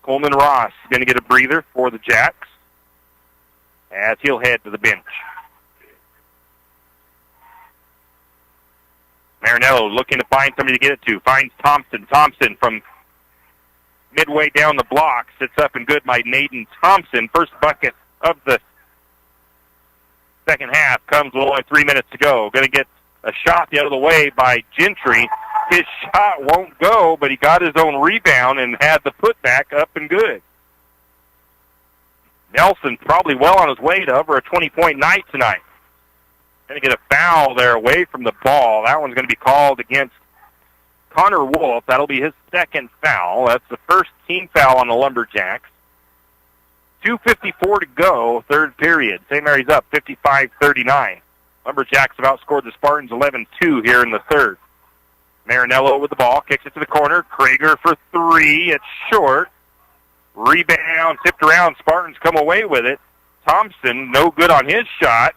Coleman Ross is going to get a breather for the Jacks as he'll head to the bench. Marinello looking to find somebody to get it to. Finds Thompson. Thompson from midway down the block sits up and good by Naden Thompson. First bucket of the second half comes with only 3 minutes to go. Going to get a shot the other way by Gentry. His shot won't go, but he got his own rebound and had the putback up and good. Nelson probably well on his way to over a 20-point night tonight. Going to get a foul there away from the ball. That one's going to be called against Connor Wolf. That'll be his second foul. That's the first team foul on the Lumberjacks. 2:54 to go, third period. St. Mary's up 55-39. Lumberjacks have outscored the Spartans 11-2 here in the third. Marinello with the ball, kicks it to the corner. Krager for three. It's short. Rebound, tipped around. Spartans come away with it. Thompson, no good on his shot.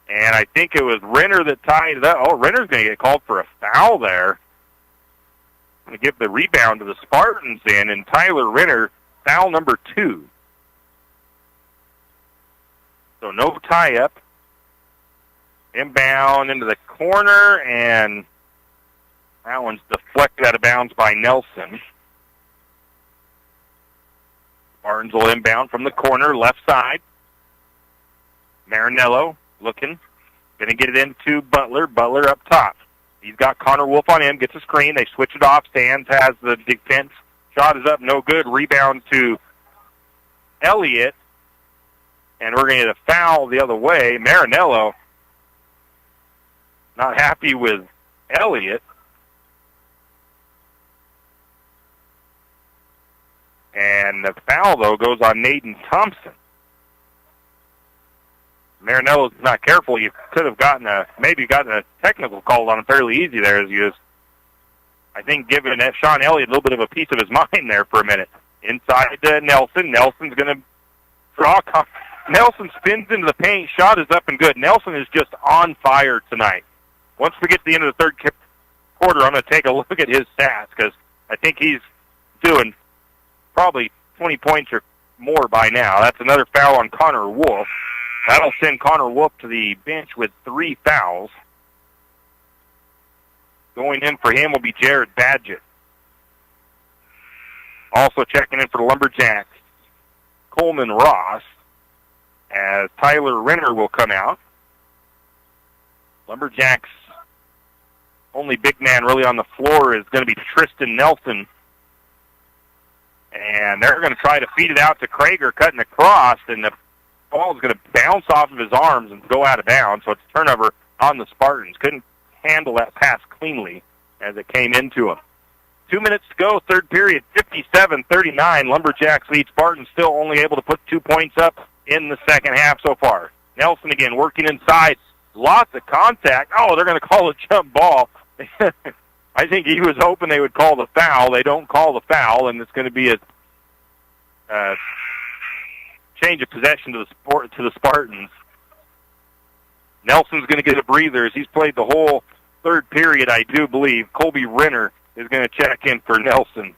And I think it was Renner that tied it up. Oh, Renner's going to get called for a foul there. Going to give the rebound to the Spartans in, and Tyler Renner, foul number 2. So no tie-up. Inbound into the corner, and that one's deflected out of bounds by Nelson. Spartans will inbound from the corner, left side. Marinello looking. Going to get it into Butler. Butler up top. He's got Connor Wolf on him. Gets a screen. They switch it off. Sands has the defense. Shot is up. No good. Rebound to Elliott. And we're going to get a foul the other way. Marinello not happy with Elliott. And the foul, though, goes on Naden Thompson. Marinello's not careful. You could have maybe gotten a technical call on him fairly easy there, as you just, I think, giving Sean Elliott a little bit of a piece of his mind there for a minute. Inside to Nelson. Nelson's going to draw. Nelson spins into the paint. Shot is up and good. Nelson is just on fire tonight. Once we get to the end of the third quarter, I'm going to take a look at his stats because I think he's doing probably 20 points or more by now. That's another foul on Connor Wolf. That'll send Connor Wolf to the bench with 3 fouls. Going in for him will be Jared Badgett. Also checking in for the Lumberjacks, Coleman Ross, as Tyler Renner will come out. Lumberjacks' only big man really on the floor is going to be Tristan Nelson. And they're going to try to feed it out to Krager, cutting across, and the ball is going to bounce off of his arms and go out of bounds, so it's a turnover on the Spartans. Couldn't handle that pass cleanly as it came into him. 2 minutes to go, third period, 57-39. Lumberjacks lead. Spartans still only able to put 2 points up in the second half so far. Nelson again working inside. Lots of contact. Oh, they're going to call a jump ball. I think he was hoping they would call the foul. They don't call the foul, and it's going to be a change of possession to the Spartans. Nelson's going to get a breather as he's played the whole third period, I do believe. Colby Renner is going to check in for Nelson.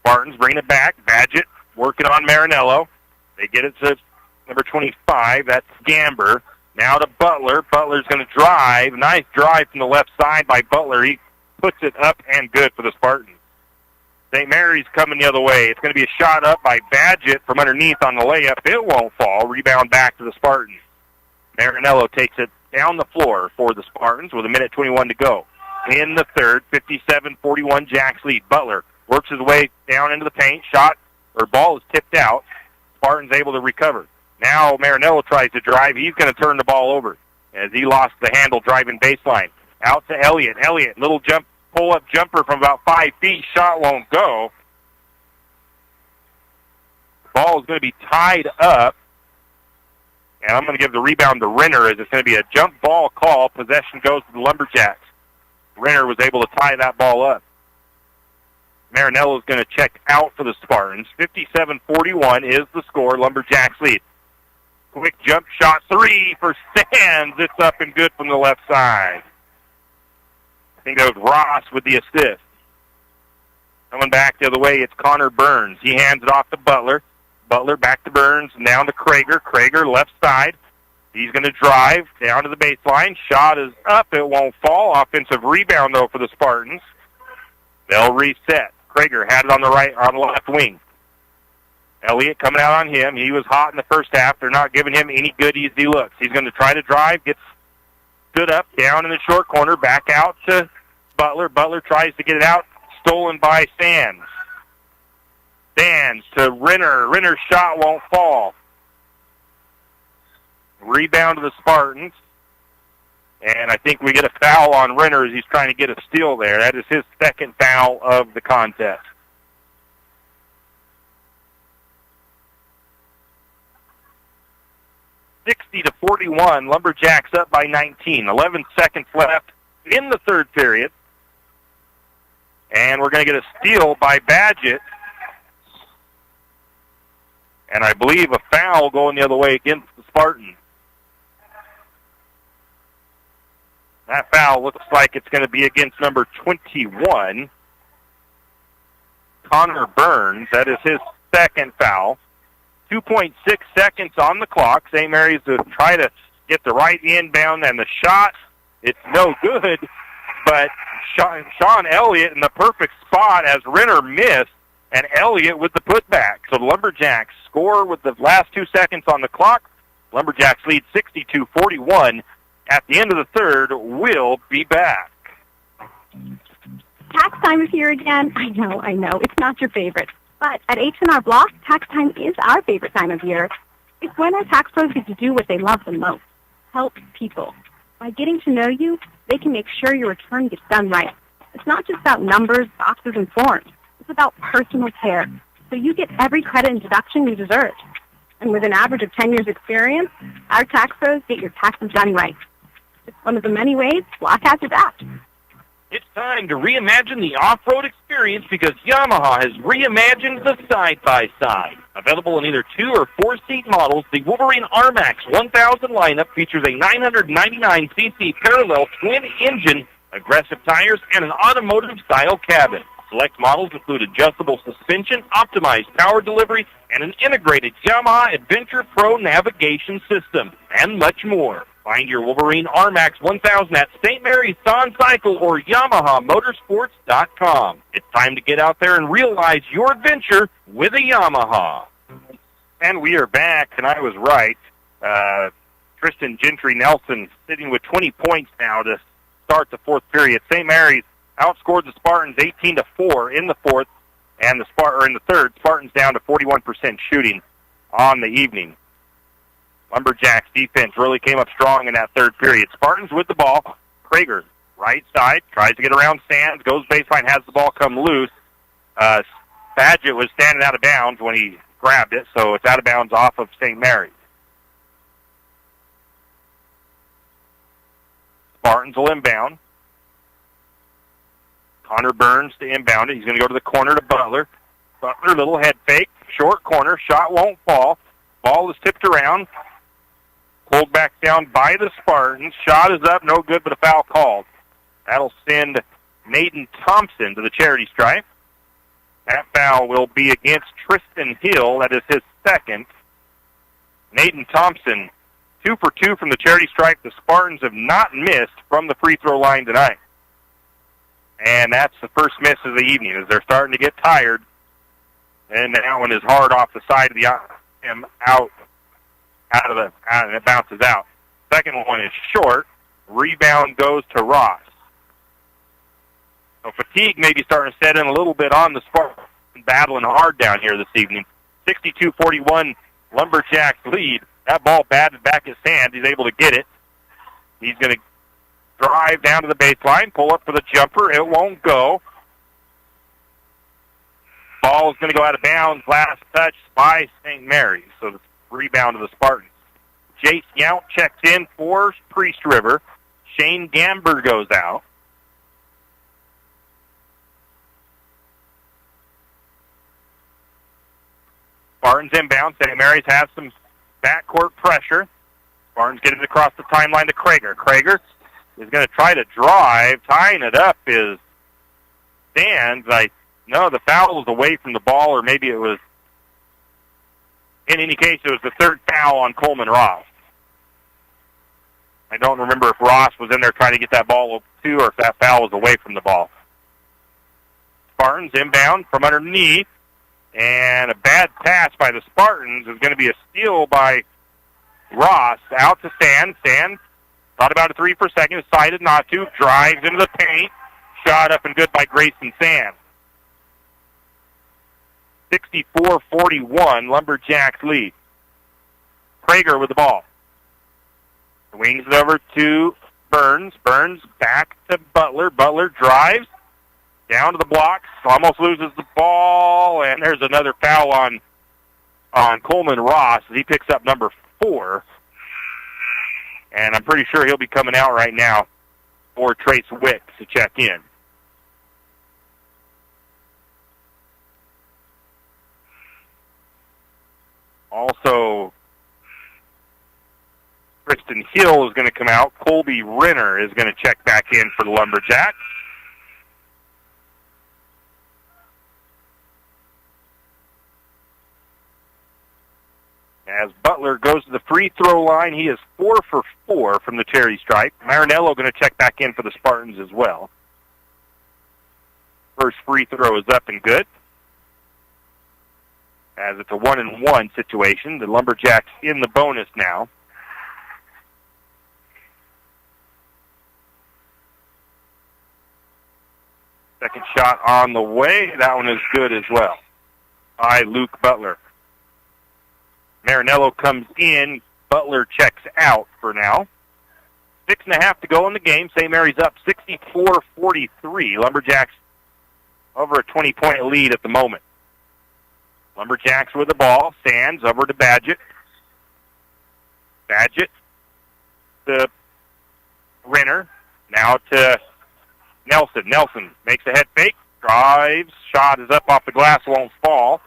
Spartans bring it back. Badgett working on Marinello. They get it to number 25. That's Gamber. Now to Butler. Butler's going to drive. Nice drive from the left side by Butler. He puts it up and good for the Spartans. St. Mary's coming the other way. It's going to be a shot up by Badgett from underneath on the layup. It won't fall. Rebound back to the Spartans. Marinello takes it down the floor for the Spartans with 1:21 to go. In the third, 57-41 Jacks lead. Butler works his way down into the paint. Ball is tipped out. Spartans able to recover. Now Marinello tries to drive. He's going to turn the ball over as he lost the handle driving baseline. Out to Elliott. Elliott, little pull-up jumper from about 5 feet. Shot won't go. The ball is going to be tied up. And I'm going to give the rebound to Renner as it's going to be a jump ball call. Possession goes to the Lumberjacks. Renner was able to tie that ball up. Marinello's going to check out for the Spartans. 57-41 is the score. Lumberjacks lead. Quick jump shot, 3 for Sands. It's up and good from the left side. I think that was Ross with the assist. Coming back the other way, it's Connor Burns. He hands it off to Butler. Butler back to Burns, down to Krager. Krager left side. He's going to drive down to the baseline. Shot is up. It won't fall. Offensive rebound, though, for the Spartans. They'll reset. Krager had it on the left wing. Elliott coming out on him. He was hot in the first half. They're not giving him any good, easy looks. He's going to try to drive, gets stood up, down in the short corner, back out to Butler. Butler tries to get it out, stolen by Sands. Sands to Renner. Renner's shot won't fall. Rebound to the Spartans. And I think we get a foul on Renner as he's trying to get a steal there. That is his second foul of the contest. (60-41), Lumberjacks up by 19. 11 seconds left in the third period. And we're going to get a steal by Badgett. And I believe a foul going the other way against the Spartans. That foul looks like it's going to be against number 21, Connor Burns. That is his second foul. 2.6 seconds on the clock. St. Mary's to try to get the right inbound, and the shot, it's no good. But Sean Elliott in the perfect spot as Renner missed, and Elliott with the putback. So the Lumberjacks score with the last 2 seconds on the clock. Lumberjacks lead 62-41. At the end of the third, we'll be back. Tax time is here again. I know. It's not your favorite. But at H&R Block, tax time is our favorite time of year. It's when our tax pros get to do what they love the most, help people. By getting to know you, they can make sure your return gets done right. It's not just about numbers, boxes, and forms. It's about personal care, so you get every credit and deduction you deserve. And with an average of 10 years experience, our tax pros get your taxes done right. It's one of the many ways Block has your back. It's time to reimagine the off-road experience because Yamaha has reimagined the side-by-side. Available in either 2- or 4-seat models, the Wolverine RMAX 1000 lineup features a 999cc parallel twin-engine, aggressive tires, and an automotive-style cabin. Select models include adjustable suspension, optimized power delivery, and an integrated Yamaha Adventure Pro navigation system, and much more. Find your Wolverine RMAX 1000 at St. Mary's Son Cycle or YamahaMotorsports.com. It's time to get out there and realize your adventure with a Yamaha. And we are back, and I was right. Tristan Gentry Nelson sitting with 20 points now to start the fourth period. St. Mary's outscored the Spartans 18-4 in the fourth, and in the third. Spartans down to 41% shooting on the evening. Lumberjacks defense really came up strong in that third period. Spartans with the ball. Krager, right side, tries to get around Sands, goes baseline, has the ball come loose. Badgett was standing out of bounds when he grabbed it, so it's out of bounds off of St. Mary's. Spartans will inbound. Connor Burns to inbound it. He's going to go to the corner to Butler. Butler, little head fake, short corner, shot won't fall. Ball is tipped around. Pulled back down by the Spartans. Shot is up, no good, but a foul called. That'll send Naden Thompson to the charity stripe. That foul will be against Tristan Hill. That is his second. Naden Thompson, 2 for 2 from the charity stripe. The Spartans have not missed from the free throw line tonight. And that's the first miss of the evening as they're starting to get tired. And that one is hard off the side of the and it bounces out. Second one is short. Rebound goes to Ross. So fatigue may be starting to set in a little bit on the Spartans, battling hard down here this evening. 62-41 Lumberjacks lead. That ball batted back his hand. He's able to get it. He's going to drive down to the baseline, pull up for the jumper. It won't go. Ball is going to go out of bounds. Last touch by St. Mary's. So the rebound of the Spartans. Jace Yount checks in for Priest River. Shane Gamber goes out. Spartans inbound. St. Mary's has some backcourt pressure. Spartans get it across the timeline to Krager. Krager is going to try to drive. Tying it up is Sands. No, the foul was away from the ball, or maybe it was, in any case, it was the third foul on Coleman Ross. I don't remember if Ross was in there trying to get that ball too, or if that foul was away from the ball. Spartans inbound from underneath, and a bad pass by the Spartans is going to be a steal by Ross. Out to Sands. Sands thought about a three for a second, decided not to, drives into the paint, shot up and good by Grayson Sands. 64-41, Lumberjacks lead. Krager with the ball. Swings it over to Burns. Burns back to Butler. Butler drives down to the blocks. Almost loses the ball, and there's another foul on Coleman Ross as he picks up number 4. And I'm pretty sure he'll be coming out right now for Trace Wicks to check in. Also, Kristen Hill is going to come out. Colby Renner is going to check back in for the Lumberjacks. As Butler goes to the free throw line, he is 4 for 4 from the cherry stripe. Marinello going to check back in for the Spartans as well. First free throw is up and good. As it's a 1-and-1 situation, the Lumberjacks in the bonus now. Second shot on the way. That one is good as well by Luke Butler. Marinello comes in. Butler checks out for now. 6.5 to go in the game. St. Mary's up 64-43. Lumberjacks over a 20-point lead at the moment. Lumberjacks with the ball. Sands over to Badgett. Badgett to Renner. Now to Nelson. Nelson makes a head fake. Drives. Shot is up off the glass. Won't fall.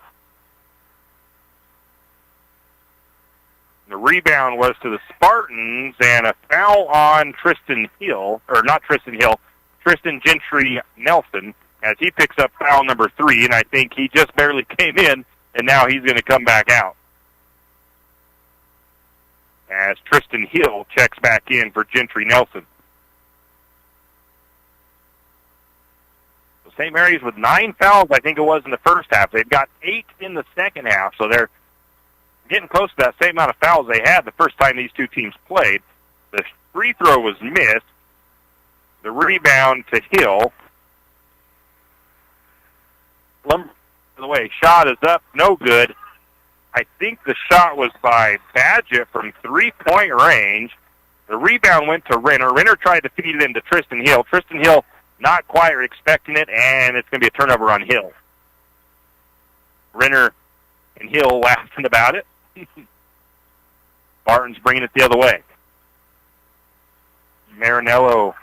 The rebound was to the Spartans, and a foul on Tristan Hill, or not Tristan Hill, Tristan Gentry Nelson, as he picks up foul number 3, and I think he just barely came in, and now he's going to come back out. As Tristan Hill checks back in for Gentry Nelson. So St. Mary's with 9 fouls, I think it was, in the first half. They've got 8 in the second half, so they're getting close to that same amount of fouls they had the first time these two teams played. The free throw was missed. The rebound to Hill. By the way, shot is up, no good. I think the shot was by Badgett from 3-point range. The rebound went to Renner. Renner tried to feed it into Tristan Hill. Tristan Hill not quite expecting it, and it's going to be a turnover on Hill. Renner and Hill laughing about it. Spartans bringing it the other way. Marinello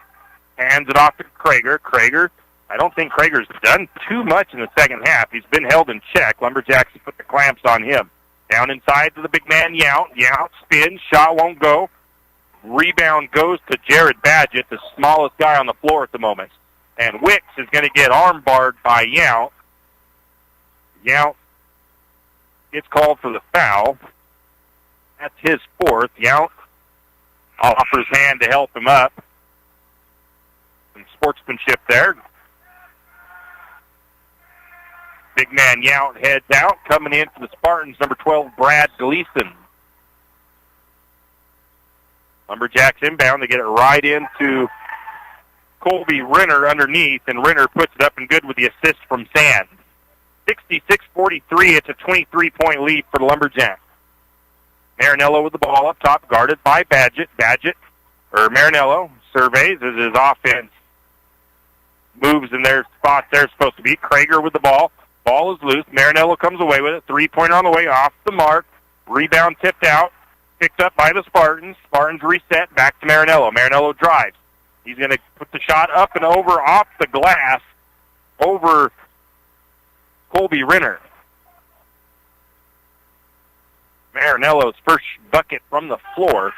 hands it off to Krager. Krager, I don't think Krager's done too much in the second half. He's been held in check. Lumberjacks have put the clamps on him. Down inside to the big man, Yount. Yount spins. Shot won't go. Rebound goes to Jared Badgett, the smallest guy on the floor at the moment. And Wicks is going to get armbarred by Yount. Yount gets called for the foul. That's his 4th. Yount offers hand to help him up. Some sportsmanship there. Big man Yount heads out. Coming in for the Spartans, number 12, Brad Gleason. Lumberjacks inbound. They get it right into Colby Renner underneath, and Renner puts it up and good with the assist from Sands. 66-43, it's a 23-point lead for the Lumberjacks. Marinello with the ball up top, guarded by Badgett. Marinello surveys as his offense moves in their spot they're supposed to be. Krager with the ball. Ball is loose. Marinello comes away with it. 3-pointer on the way, off the mark. Rebound tipped out, picked up by the Spartans. Spartans reset, back to Marinello. Marinello drives. He's going to put the shot up and over off the glass, over Colby Renner. Marinello's first bucket from the floor,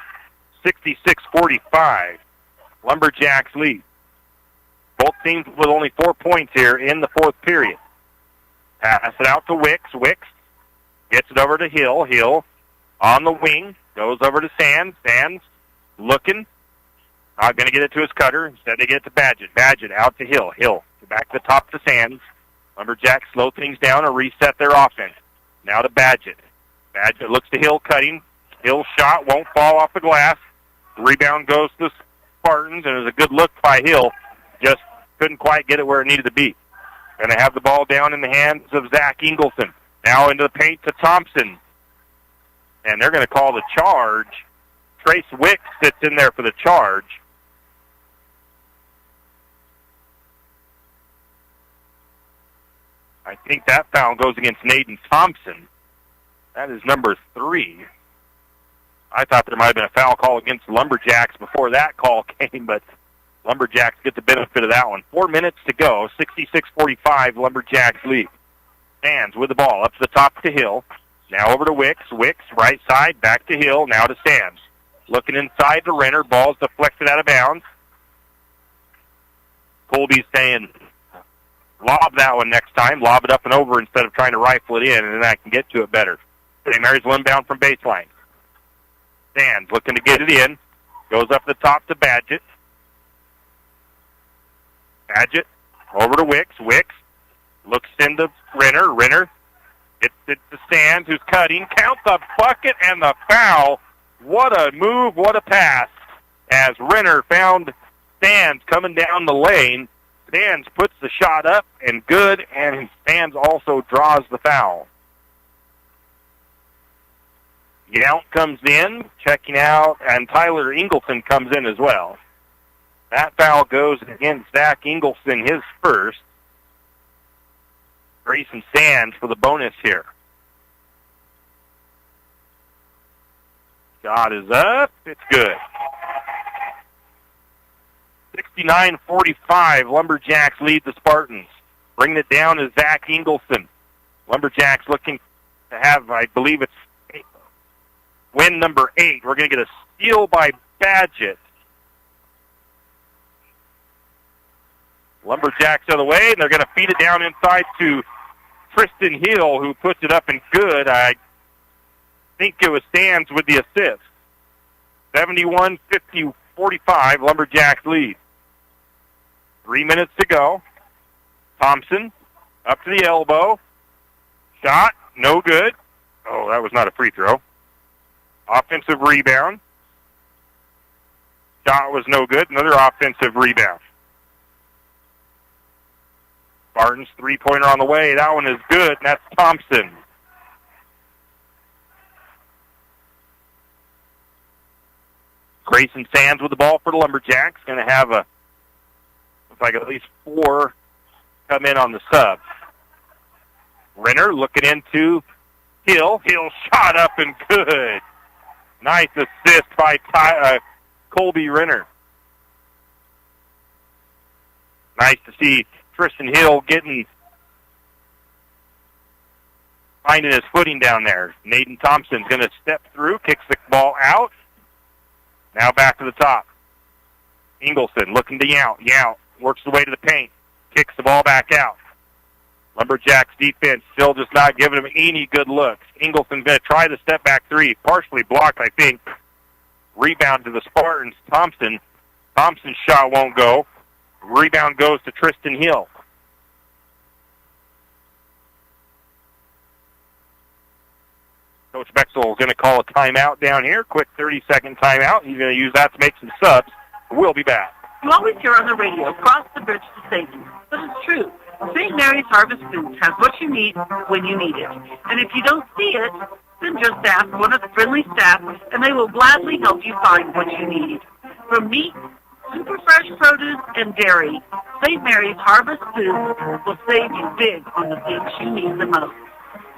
66-45. Lumberjacks lead. Both teams with only 4 points here in the fourth period. Pass it out to Wicks. Wicks gets it over to Hill. Hill on the wing. Goes over to Sands. Sands looking. Not going to get it to his cutter. Instead they get it to Badgett. Badgett out to Hill. Hill back to the top to Sands. Lumberjacks slow things down and reset their offense. Now to Badgett. Badgett looks to Hill cutting. Hill's shot won't fall off the glass. The rebound goes to the Spartans, and it was a good look by Hill. Just couldn't quite get it where it needed to be. Going to have the ball down in the hands of Zach Ingleson. Now into the paint to Thompson. And they're going to call the charge. Trace Wicks sits in there for the charge. I think that foul goes against Naden Thompson. That is number 3. I thought there might have been a foul call against the Lumberjacks before that call came, but Lumberjacks get the benefit of that one. 4 minutes to go, 66-45, Lumberjacks lead. Sands with the ball, up to the top to Hill. Now over to Wicks. Wicks, right side, back to Hill, now to Sands. Looking inside to Renner, ball's deflected out of bounds. Colby's saying, lob that one next time, lob it up and over instead of trying to rifle it in, and then I can get to it better. St. Mary's will inbound from baseline. Sands looking to get it in. Goes up the top to Badgett. Badgett over to Wicks. Wicks looks into Renner. Renner gets it to Sands, who's cutting. Count the bucket and the foul. What a move, what a pass. As Renner found Sands coming down the lane. Sands puts the shot up and good, and Sands also draws the foul. Yount comes in, checking out, and Tyler Ingleson comes in as well. That foul goes against Zach Ingleson, his first. Grayson Sands for the bonus here. Shot is up. It's good. 69-45, Lumberjacks lead the Spartans. Bringing it down is Zach Ingleson. Lumberjacks looking to have, I believe it's win number 8. We're going to get a steal by Badgett. Lumberjacks are the way, and they're going to feed it down inside to Tristan Hill, who puts it up and good. I think it was Sands with the assist. 71-45, Lumberjacks lead. 3 minutes to go. Thompson up to the elbow. Shot, no good. Oh, that was not a free throw. Offensive rebound. Shot was no good. Another offensive rebound. Spartans three-pointer on the way. That one is good, and that's Thompson. Grayson Sands with the ball for the Lumberjacks. Going to have looks like at least 4 come in on the sub. Renner looking into Hill. Hill shot up and good. Nice assist by Colby Renner. Nice to see Tristan Hill finding his footing down there. Naden Thompson's going to step through, kicks the ball out. Now back to the top. Ingleson looking to Yount. Yount works the way to the paint, kicks the ball back out. Lumberjacks defense still just not giving him any good looks. Ingleson's going to try the step-back 3. Partially blocked, I think. Rebound to the Spartans. Thompson. Thompson's shot won't go. Rebound goes to Tristan Hill. Coach Bexel is going to call a timeout down here. Quick 30-second timeout. He's going to use that to make some subs. We'll be back. You always hear on the radio, cross the bridge to safety. But it's true. St. Mary's Harvest Foods has what you need when you need it. And if you don't see it, then just ask one of the friendly staff, and they will gladly help you find what you need. From meat, super fresh produce, and dairy, St. Mary's Harvest Foods will save you big on the things you need the most.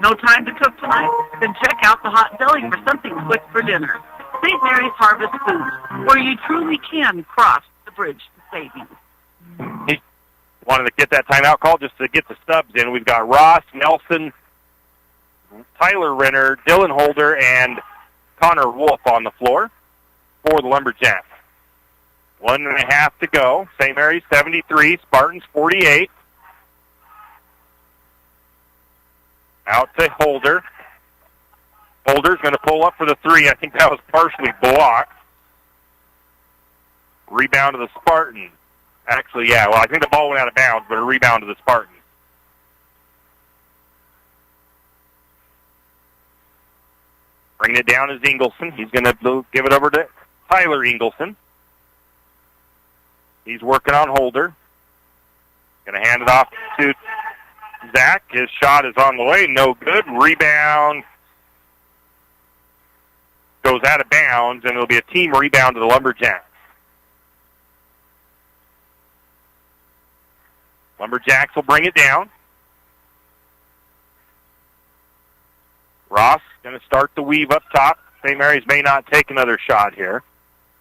No time to cook tonight? Then check out the hot deli for something quick for dinner. St. Mary's Harvest Foods, where you truly can cross the bridge to savings. He wanted to get that timeout call just to get the subs in. We've got Ross, Nelson, Tyler Renner, Dylan Holder, and Connor Wolf on the floor for the Lumberjacks. 1.5 to go. St. Mary's 73, Spartans 48. Out to Holder. Holder's going to pull up for the three. I think that was partially blocked. Rebound to the Spartans. Actually, yeah, well, I think the ball went out of bounds, but a rebound to the Spartans. Bringing it down is Ingleson. He's going to give it over to Tyler Ingleson. He's working on Holder. Going to hand it off to Zach. His shot is on the way. No good. Rebound goes out of bounds, and it'll be a team rebound to the Lumberjacks. Lumberjacks will bring it down. Ross going to start the weave up top. St. Mary's may not take another shot here.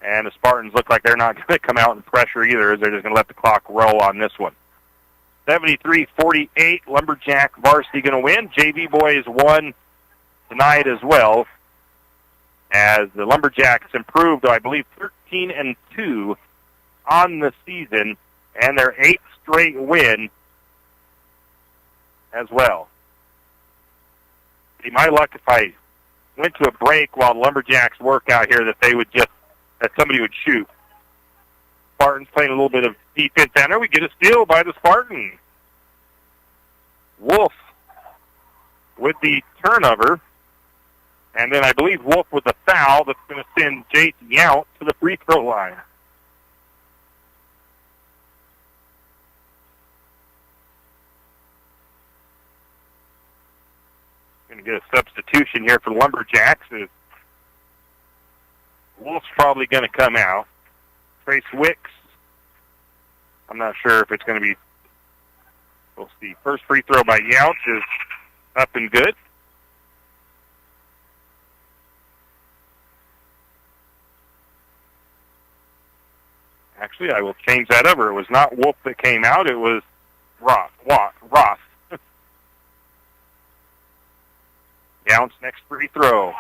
And the Spartans look like they're not going to come out and pressure either, as they're just going to let the clock roll on this one. 73-48, Lumberjack varsity going to win. JV boys won tonight as well, as the Lumberjacks improved, I believe, 13-2 on the season, and their 8th straight win as well. See, my luck if I went to a break while the Lumberjacks work out here that somebody would shoot. Spartans playing a little bit of defense down there. We get a steal by the Spartans. Wolf with the turnover. And then I believe Wolf with the foul that's going to send Jason Yount to the free throw line. Going to get a substitution here for Lumberjacks. Wolf's probably going to come out. Trace Wicks. I'm not sure if it's going to be. We'll see. First free throw by Yount is up and good. Actually, I will change that over. It was not Wolf that came out. It was Ross. Yount's next free throw.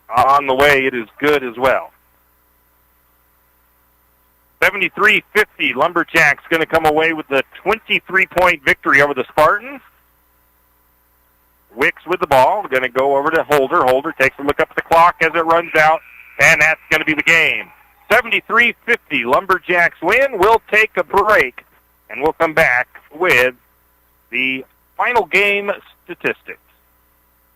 On the way, it is good as well. 73-50, Lumberjacks going to come away with the 23-point victory over the Spartans. Wicks with the ball, going to go over to Holder. Holder takes a look up at the clock as it runs out, and that's going to be the game. 73-50, Lumberjacks win. We'll take a break, and we'll come back with the final game statistics.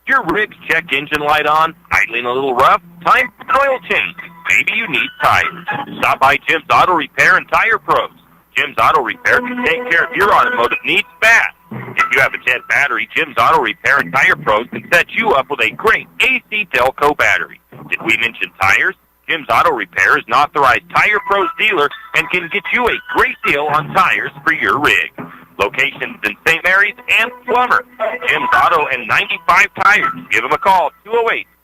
Your rig's check engine light on, idling a little rough, time for an oil change. Maybe you need tires. Stop by Jim's Auto Repair and Tire Pros. Jim's Auto Repair can take care of your automotive needs fast. If you have a dead battery, Jim's Auto Repair and Tire Pros can set you up with a great AC Delco battery. Did we mention tires? Jim's Auto Repair is an authorized Tire Pros dealer and can get you a great deal on tires for your rig. Locations in St. Mary's and Plummer. Jim's Auto and 95 Tires. Give them a call,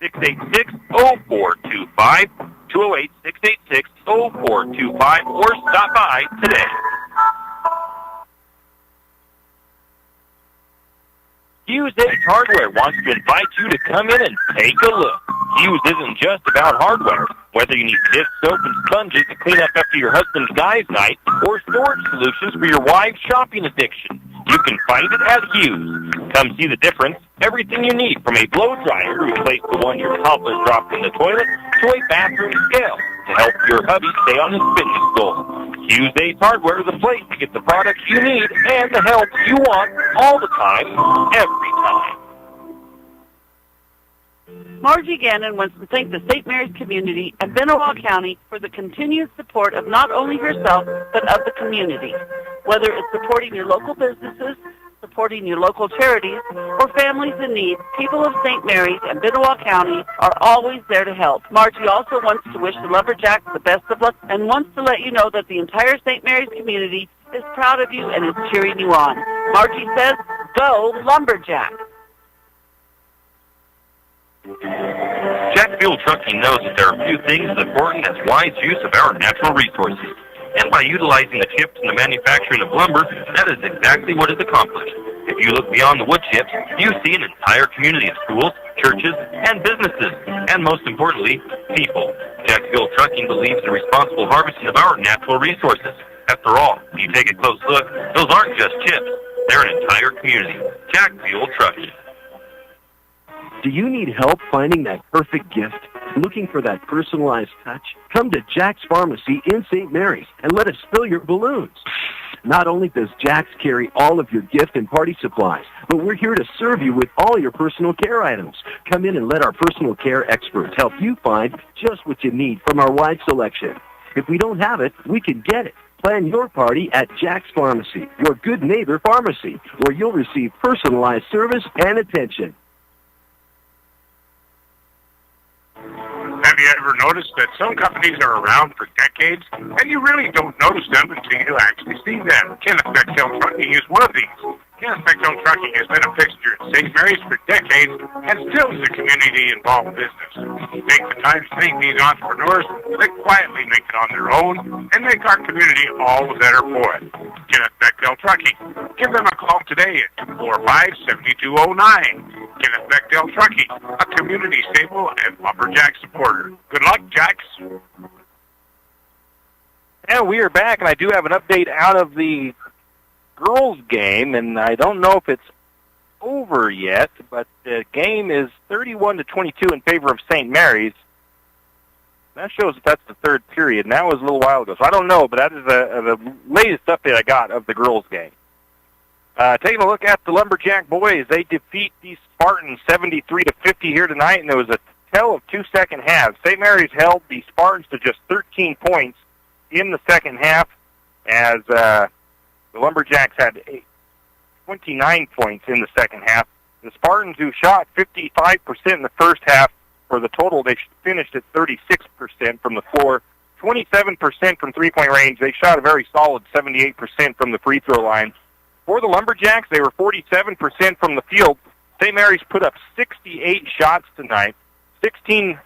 208-686-0425, 208-686-0425, or stop by today. Hughes Ace Hardware wants to invite you to come in and take a look. Hughes isn't just about hardware. Whether you need dish soap and sponges to clean up after your husband's guys' night or storage solutions for your wife's shopping addiction, you can find it at Hughes. Come see the difference. Everything you need from a blow dryer to replace the one your toddler dropped in the toilet to a bathroom scale to help your hubby stay on his fitness goal. Hughes Ace Hardware is the place to get the products you need and the help you want all the time, every time. Margie Gannon wants to thank the St. Mary's community and Benoit County for the continued support of not only herself, but of the community. Whether it's supporting your local businesses, supporting your local charities, or families in need, people of St. Mary's and Benoit County are always there to help. Margie also wants to wish the Lumberjacks the best of luck and wants to let you know that the entire St. Mary's community is proud of you and is cheering you on. Margie says, go Lumberjacks! Jack Fuel Trucking knows that there are few things as important as wise use of our natural resources. And by utilizing the chips in the manufacturing of lumber, that is exactly what is accomplished. If you look beyond the wood chips, you see an entire community of schools, churches, and businesses, and most importantly, people. Jacksville Trucking believes in responsible harvesting of our natural resources. After all, if you take a close look, those aren't just chips. They're an entire community. Jacksville Trucking. Do you need help finding that perfect gift? Looking for that personalized touch? Come to Jack's Pharmacy in St. Mary's and let us fill your balloons. Not only does Jack's carry all of your gift and party supplies, but we're here to serve you with all your personal care items. Come in and let our personal care experts help you find just what you need from our wide selection. If we don't have it, we can get it. Plan your party at Jack's Pharmacy, your good neighbor pharmacy, where you'll receive personalized service and attention. Have you ever noticed that some companies are around for decades, and you really don't notice them until you actually see them? Kenneth Bechtel Trucking is one of these. Kenneth Bechtel Trucking has been a fixture in St. Mary's for decades and still is a community-involved business. Take the time to thank these entrepreneurs that quietly make it on their own and make our community all the better for it. Kenneth Bechtel Trucking. Give them a call today at 245-7209. Kenneth Bechtel Trucking, a community staple and lumberjack supporter. Good luck, Jacks. And we are back, and I do have an update out of the girls' game, and I don't know if it's over yet, but the game is 31-22 in favor of St. Mary's. That shows that that's the third period, and that was a little while ago. So I don't know, but that is the latest update I got of the girls' game. Taking a look at the Lumberjack boys, they defeat the Spartans 73-50 here tonight, and there was a tale of 2 second halves. St. Mary's held the Spartans to just 13 points in the second half, as the Lumberjacks had 29 points in the second half. The Spartans, who shot 55% in the first half, for the total, they finished at 36% from the floor, 27% from three-point range. They shot a very solid 78% from the free throw line. For the Lumberjacks, they were 47% from the field. St. Mary's put up 68 shots tonight, 16%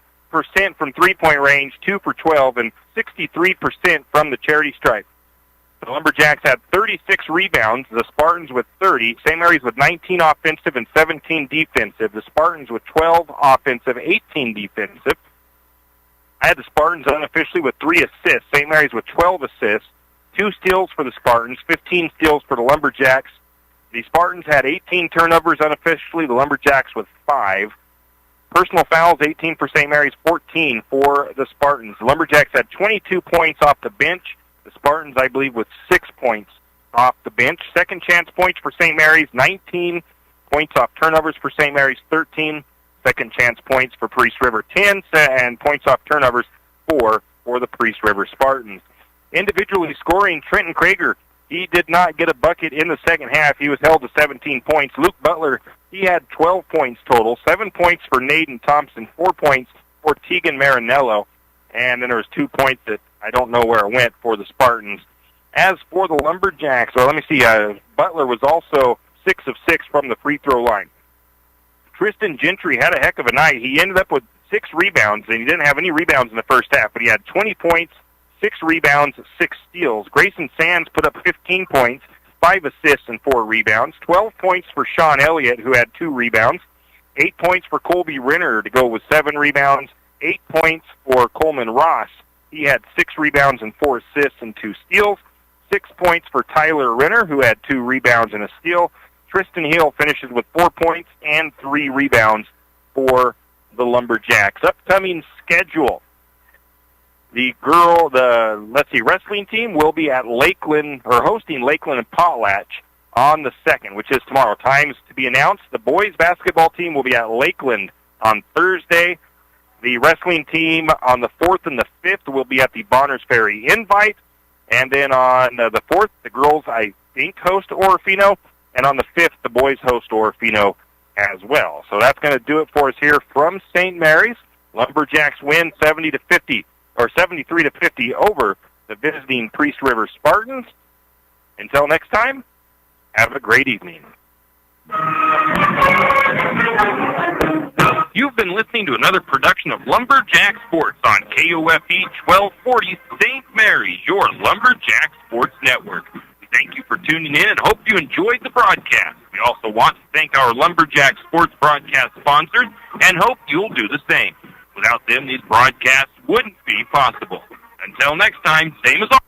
from three-point range, 2 for 12, and 63% from the charity stripe. The Lumberjacks had 36 rebounds, the Spartans with 30, St. Mary's with 19 offensive and 17 defensive, the Spartans with 12 offensive, 18 defensive. I had the Spartans unofficially with 3 assists, St. Mary's with 12 assists, 2 steals for the Spartans, 15 steals for the Lumberjacks. The Spartans had 18 turnovers unofficially, the Lumberjacks with 5. Personal fouls, 18 for St. Mary's, 14 for the Spartans. The Lumberjacks had 22 points off the bench. The Spartans, I believe, with 6 points off the bench. Second chance points for St. Mary's, 19 points off turnovers for St. Mary's, 13. Second chance points for Priest River, 10, and points off turnovers, 4 for the Priest River Spartans. Individually scoring, Trenton Krager, he did not get a bucket in the second half. He was held to 17 points. Luke Butler, he had 12 points total, 7 points for Naden Thompson, 4 points for Tegan Marinello, and then there was 2 points that I don't know where it went for the Spartans. As for the Lumberjacks, let me see, Butler was also 6 of 6 from the free throw line. Tristan Gentry had a heck of a night. He ended up with 6 rebounds, and he didn't have any rebounds in the first half, but he had 20 points, 6 rebounds, 6 steals. Grayson Sands put up 15 points, 5 assists, and 4 rebounds. 12 points for Sean Elliott, who had 2 rebounds. 8 points for Colby Renner to go with 7 rebounds. 8 points for Coleman Ross. He had 6 rebounds and 4 assists and 2 steals. 6 points for Tyler Renner, who had 2 rebounds and a steal. Tristan Hill finishes with 4 points and 3 rebounds for the Lumberjacks. Upcoming schedule. The wrestling team will be at Lakeland, or hosting Lakeland and Potlatch on the 2nd, which is tomorrow. Times to be announced. The boys basketball team will be at Lakeland on Thursday. The wrestling team on the 4th and the 5th will be at the Bonners Ferry Invite. And then on the 4th, the girls, I think, host Orophino. And on the 5th, the boys host Orophino as well. So that's going to do it for us here from St. Mary's. Lumberjacks win 73-50 over the visiting Priest River Spartans. Until next time, have a great evening. You've been listening to another production of Lumberjack Sports on KOFE 1240 St. Mary's, your your Lumberjack Sports Network. We thank you for tuning in and hope you enjoyed the broadcast. We also want to thank our Lumberjack Sports broadcast sponsors and hope you'll do the same. Without them, these broadcasts wouldn't be possible. Until next time, same as always.